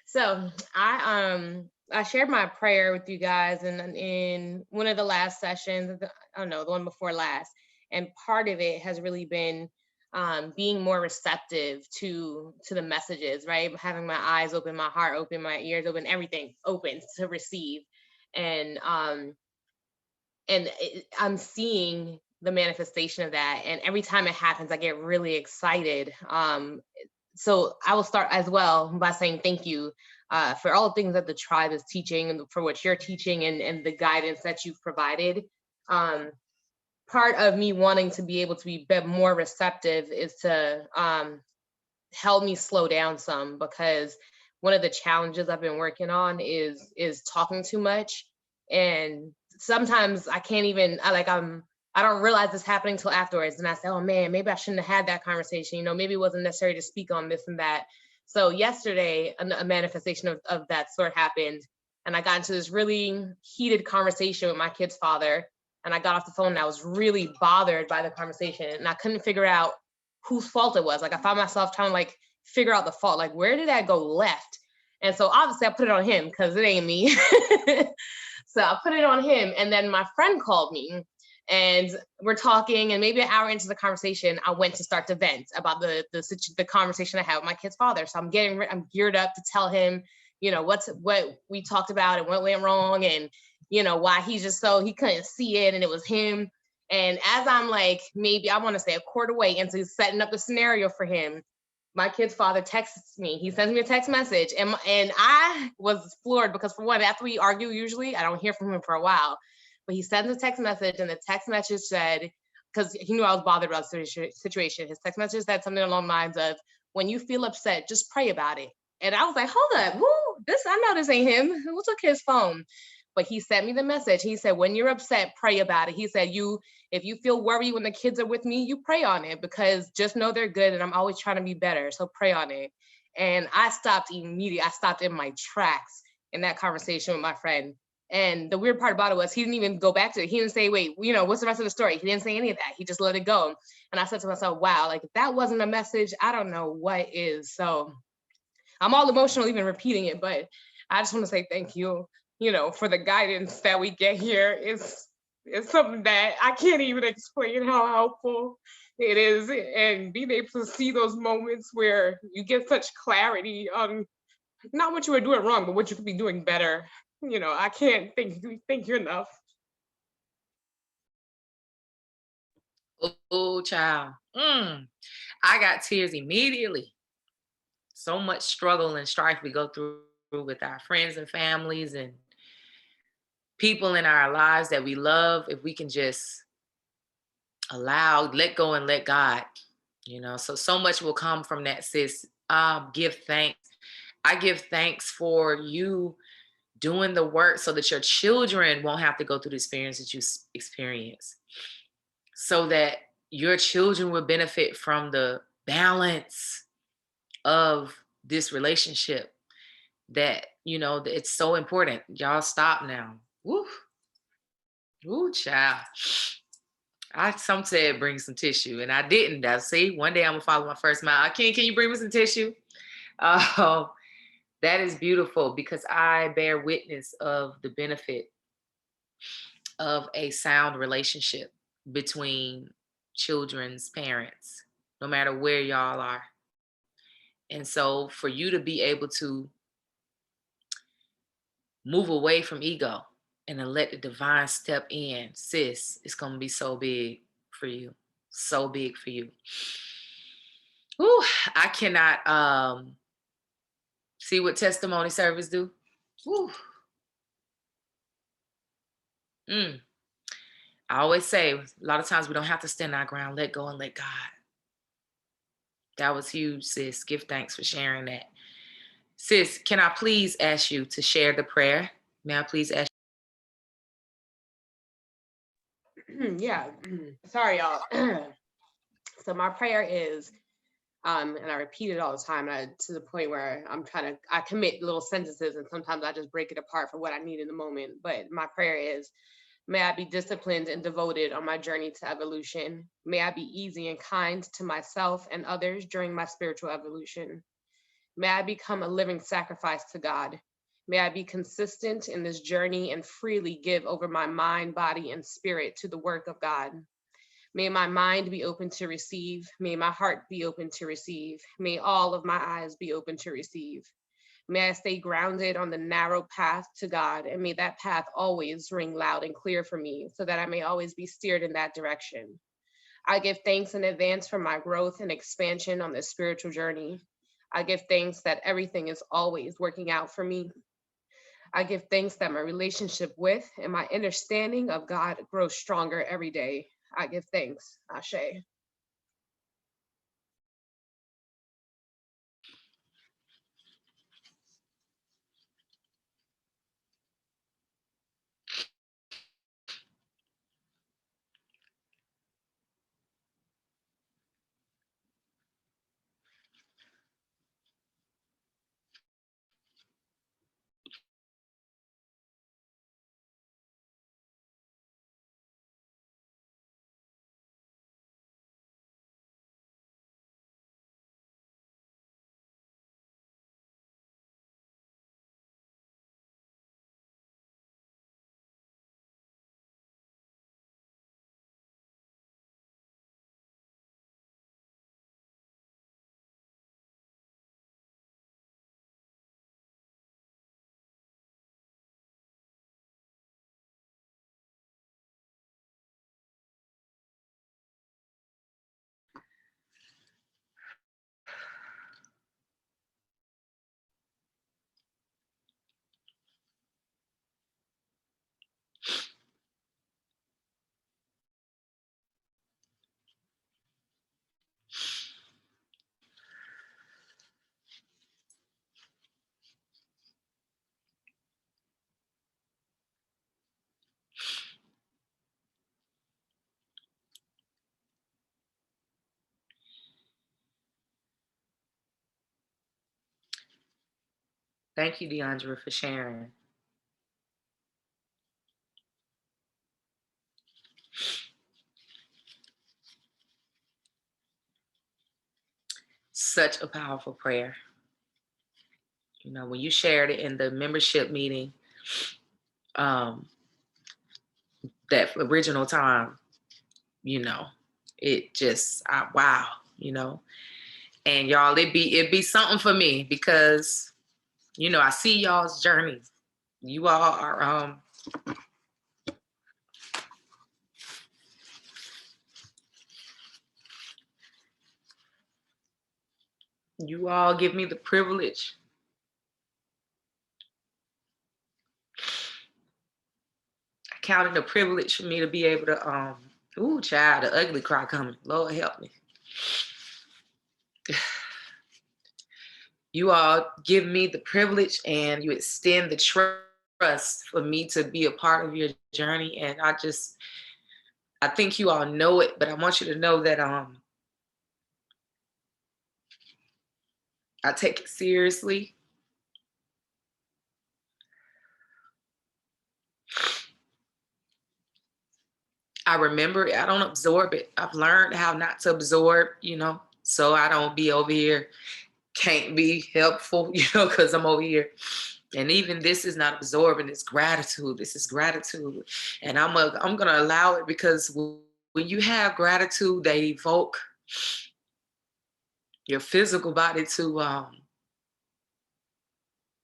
So I shared my prayer with you guys in one of the last sessions. I don't know, the one before last. And part of it has really been being more receptive to the messages, right? Having my eyes open, my heart open, my ears open, everything open to receive. And I'm seeing the manifestation of that. And every time it happens, I get really excited. So I will start as well by saying thank you for all the things that the tribe is teaching and for what you're teaching and the guidance that you've provided. Part of me wanting to be able to be more receptive is to help me slow down some, because one of the challenges I've been working on is talking too much. And sometimes I can't even, I don't realize this happening until afterwards. And I said, oh man, maybe I shouldn't have had that conversation. You know, maybe it wasn't necessary to speak on this and that. So yesterday, a manifestation of that sort happened. And I got into this really heated conversation with my kid's father. And I got off the phone and I was really bothered by the conversation. And I couldn't figure out whose fault it was. Like I found myself trying to like figure out the fault. Like, where did that go left? And so obviously I put it on him because it ain't me. So I put it on him. And then my friend called me and we're talking, and maybe an hour into the conversation, I went to start to vent about the conversation I had with my kid's father. So I'm geared up to tell him, you know, what we talked about and what went wrong, and you know why he's just so he couldn't see it, and it was him. And as I'm like, maybe I want to say a quarter way into setting up the scenario for him, my kid's father texts me. He sends me a text message, and I was floored because, for one, after we argue, usually I don't hear from him for a while. But he sends a text message, and the text message said, because he knew I was bothered about the situation, his text message said something along the lines of, when you feel upset, just pray about it. And I was like, hold up, I know this ain't him. Who took his phone? But he sent me the message. He said, when you're upset, pray about it. He said, if you feel worried when the kids are with me, you pray on it, because just know they're good and I'm always trying to be better. So pray on it. And I stopped immediately. I stopped in my tracks in that conversation with my friend. And the weird part about it was he didn't even go back to it. He didn't say, wait, you know, what's the rest of the story? He didn't say any of that. He just let it go. And I said to myself, wow, like if that wasn't a message, I don't know what is. So I'm all emotional even repeating it, but I just want to say thank you, you know, for the guidance that we get here. It's something that I can't even explain how helpful it is. And being able to see those moments where you get such clarity on not what you were doing wrong, but what you could be doing better. You know, I can't thank you enough. Oh, child. I got tears immediately. So much struggle and strife we go through with our friends and families and people in our lives that we love. If we can just let go and let God, you know, so much will come from that, sis. Give thanks. I give thanks for you doing the work so that your children won't have to go through the experience that you experience, so that your children will benefit from the balance of this relationship that, you know, it's so important. Y'all stop now. Woo. Woo, child. Some said bring some tissue, and I didn't. See, one day I'm gonna follow my first mile. Can you bring me some tissue? Oh, that is beautiful, because I bear witness of the benefit of a sound relationship between children's parents, no matter where y'all are. And so for you to be able to move away from ego and then let the divine step in, sis, it's going to be so big for you. So big for you. Ooh, I cannot see what testimony service do. Ooh. I always say, a lot of times we don't have to stand our ground, let go and let God. That was huge, sis. Give thanks for sharing that. Sis, can I please ask you to share the prayer? May I please ask Yeah. Sorry, y'all. So my prayer is, and I repeat it all the time, to the point where I commit little sentences, and sometimes I just break it apart for what I need in the moment. But my prayer is, may I be disciplined and devoted on my journey to evolution. May I be easy and kind to myself and others during my spiritual evolution. May I become a living sacrifice to God. May I be consistent in this journey and freely give over my mind, body, and spirit to the work of God. May my mind be open to receive. May my heart be open to receive. May all of my eyes be open to receive. May I stay grounded on the narrow path to God, and may that path always ring loud and clear for me, so that I may always be steered in that direction. I give thanks in advance for my growth and expansion on this spiritual journey. I give thanks that everything is always working out for me. I give thanks that my relationship with and my understanding of God grows stronger every day. I give thanks. Ashe. Thank you, Deandra, for sharing. Such a powerful prayer. You know, when you shared it in the membership meeting, that original time, you know, it just, wow, you know. And y'all, it'd be something for me because, you know, I see y'all's journeys. You all are, you all give me the privilege. I count it a privilege for me to be able to, ooh, child, the ugly cry coming. Lord help me. You all give me the privilege and you extend the trust for me to be a part of your journey. And I think you all know it, but I want you to know that I take it seriously. I remember it. I don't absorb it. I've learned how not to absorb, you know, so I don't be over here, can't be helpful, you know, because I'm over here. And even this is not absorbing, it's gratitude. This is gratitude. And I'm gonna allow it because when you have gratitude, they evoke your physical body to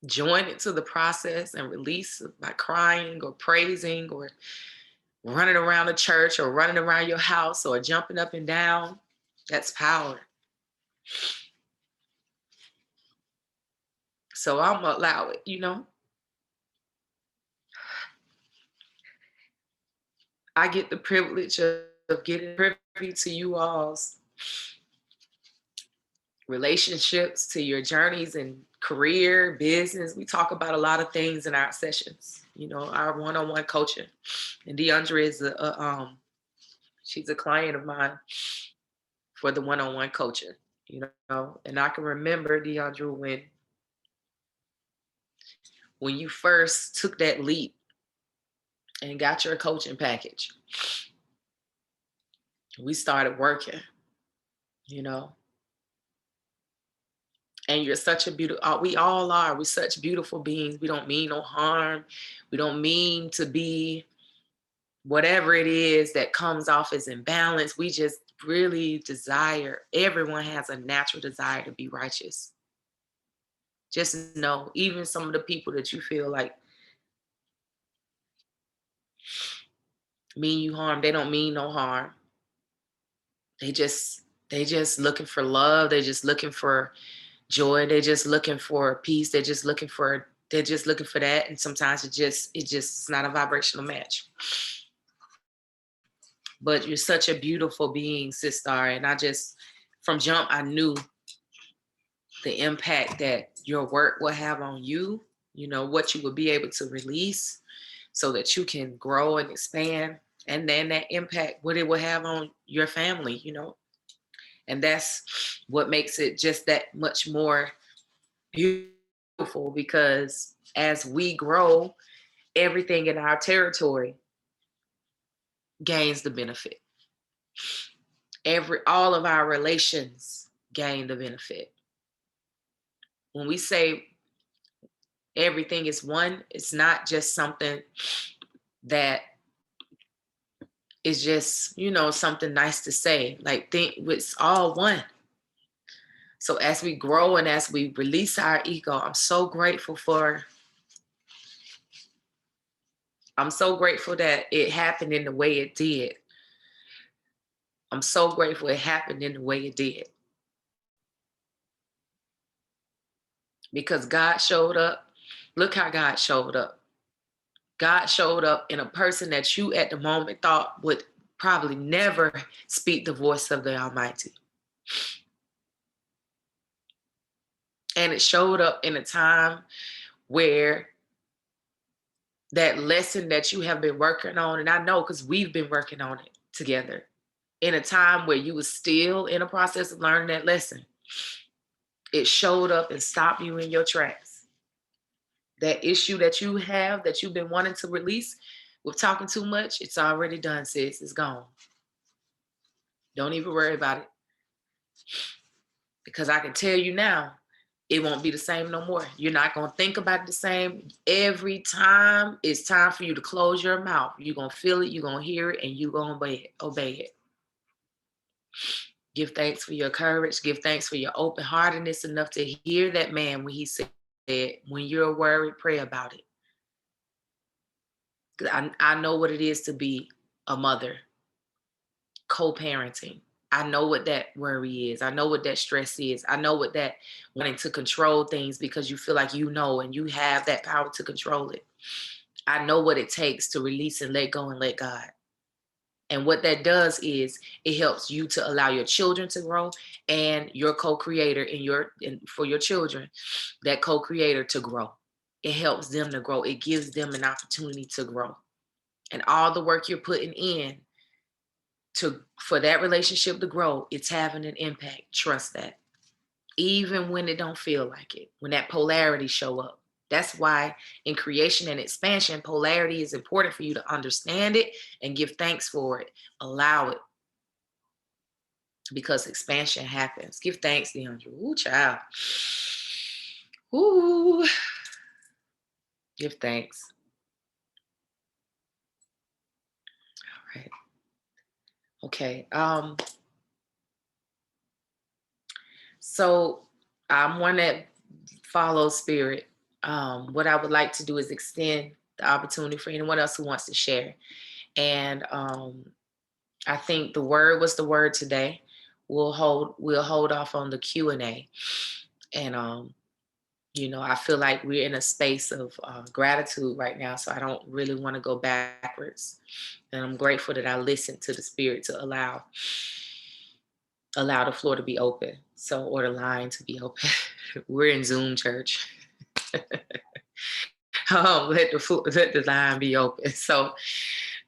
join it to the process and release by crying or praising or running around the church or running around your house or jumping up and down. That's power. So I'm gonna allow it, you know. I get the privilege of getting privy to you all's relationships, to your journeys in career, business. We talk about a lot of things in our sessions, you know, our one-on-one coaching. And Deandra is she's a client of mine for the one-on-one coaching, you know. And I can remember, Deandra, when you first took that leap and got your coaching package, we started working, you know. And you're such a beautiful, we all are, we're such beautiful beings. We don't mean no harm. We don't mean to be whatever it is that comes off as imbalance. We just really desire, everyone has a natural desire to be righteous. Just know, even some of the people that you feel like mean you harm, they don't mean no harm. They just looking for love. They just looking for joy. They're just looking for peace. They're just looking for that. And sometimes it's not a vibrational match. But you're such a beautiful being, sister. And from jump, I knew the impact that your work will have on you, you know, what you will be able to release so that you can grow and expand. And then that impact, what it will have on your family, you know. And that's what makes it just that much more beautiful, because as we grow, everything in our territory gains the benefit. All of our relations gain the benefit. When we say everything is one, it's not just something that is just, you know, something nice to say. Like, it's all one. So as we grow and as we release our ego, I'm so grateful that it happened in the way it did. I'm so grateful it happened in the way it did. Because God showed up. Look how God showed up. God showed up in a person that you at the moment thought would probably never speak the voice of the Almighty. And it showed up in a time where that lesson that you have been working on, and I know because we've been working on it together, in a time where you were still in a process of learning that lesson, it showed up and stopped you in your tracks. That issue that you have that you've been wanting to release with talking too much, it's already done, sis. It's gone. Don't even worry about it. Because I can tell you now, it won't be the same no more. You're not going to think about it the same. Every time it's time for you to close your mouth, you're going to feel it, you're going to hear it, and you're going to obey it. Give thanks for your courage. Give thanks for your open-heartedness enough to hear that man when he said, when you're worried, pray about it. I know what it is to be a mother, co-parenting. I know what that worry is. I know what that stress is. I know what that wanting to control things because you feel like you know and you have that power to control it. I know what it takes to release and let go and let God. And what that does is it helps you to allow your children to grow and your co-creator for your children, that co-creator to grow. It helps them to grow. It gives them an opportunity to grow. And all the work you're putting in for that relationship to grow, it's having an impact. Trust that. Even when it don't feel like it, when that polarity show up. That's why in creation and expansion, polarity is important for you to understand it and give thanks for it. Allow it. Because expansion happens. Give thanks, DeAndre. Ooh, child. Ooh. Give thanks. All right. Okay. So I'm one that follows spirit. What I would like to do is extend the opportunity for anyone else who wants to share. And I think the word was the word today. We'll hold off on the Q&A. And I feel like we're in a space of gratitude right now, so I don't really want to go backwards. And I'm grateful that I listened to the spirit to allow the floor to be open, or the line to be open. We're in Zoom church. Let the line be open. So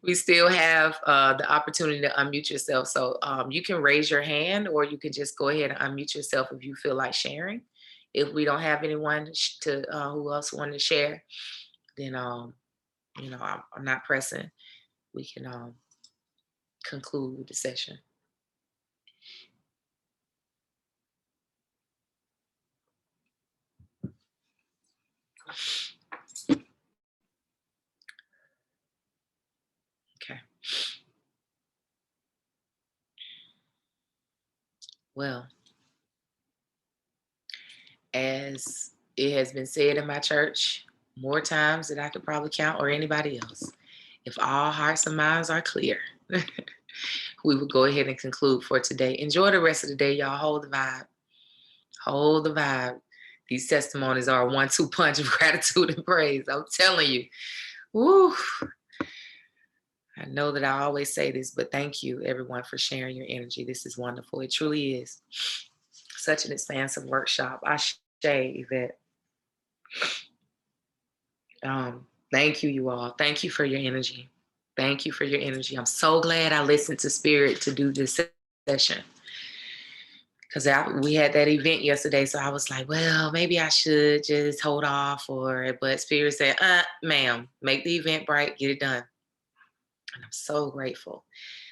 we still have the opportunity to unmute yourself. So you can raise your hand, or you can just go ahead and unmute yourself if you feel like sharing. If we don't have anyone who else wanted to share, then I'm not pressing. We can conclude the session. Okay. Well, as it has been said in my church more times than I could probably count, or anybody else, if all hearts and minds are clear, we will go ahead and conclude for today. Enjoy the rest of the day, y'all. Hold the vibe. Hold the vibe. These testimonies are a 1-2 punch of gratitude and praise. I'm telling you. Woo. I know that I always say this, but thank you, everyone, for sharing your energy. This is wonderful. It truly is such an expansive workshop. I say that. Thank you, you all. Thank you for your energy. Thank you for your energy. I'm so glad I listened to Spirit to do this session. Because we had that event yesterday, so I was like, well, maybe I should just hold off but Spirit said, ma'am, make the event bright, get it done. And I'm so grateful.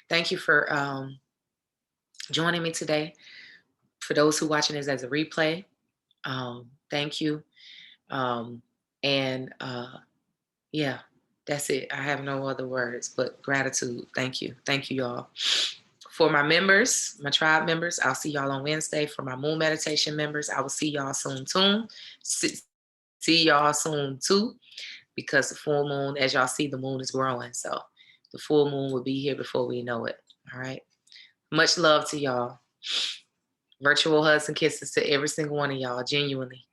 Thank you for joining me today. For those who are watching this as a replay, thank you. Yeah, that's it. I have no other words but gratitude. Thank you. Thank you, y'all. For my members, my tribe members, I'll see y'all on Wednesday. For my moon meditation members, I will see y'all soon too. See y'all soon too, because the full moon, as y'all see, the moon is growing. So the full moon will be here before we know it. All right. Much love to y'all. Virtual hugs and kisses to every single one of y'all, genuinely.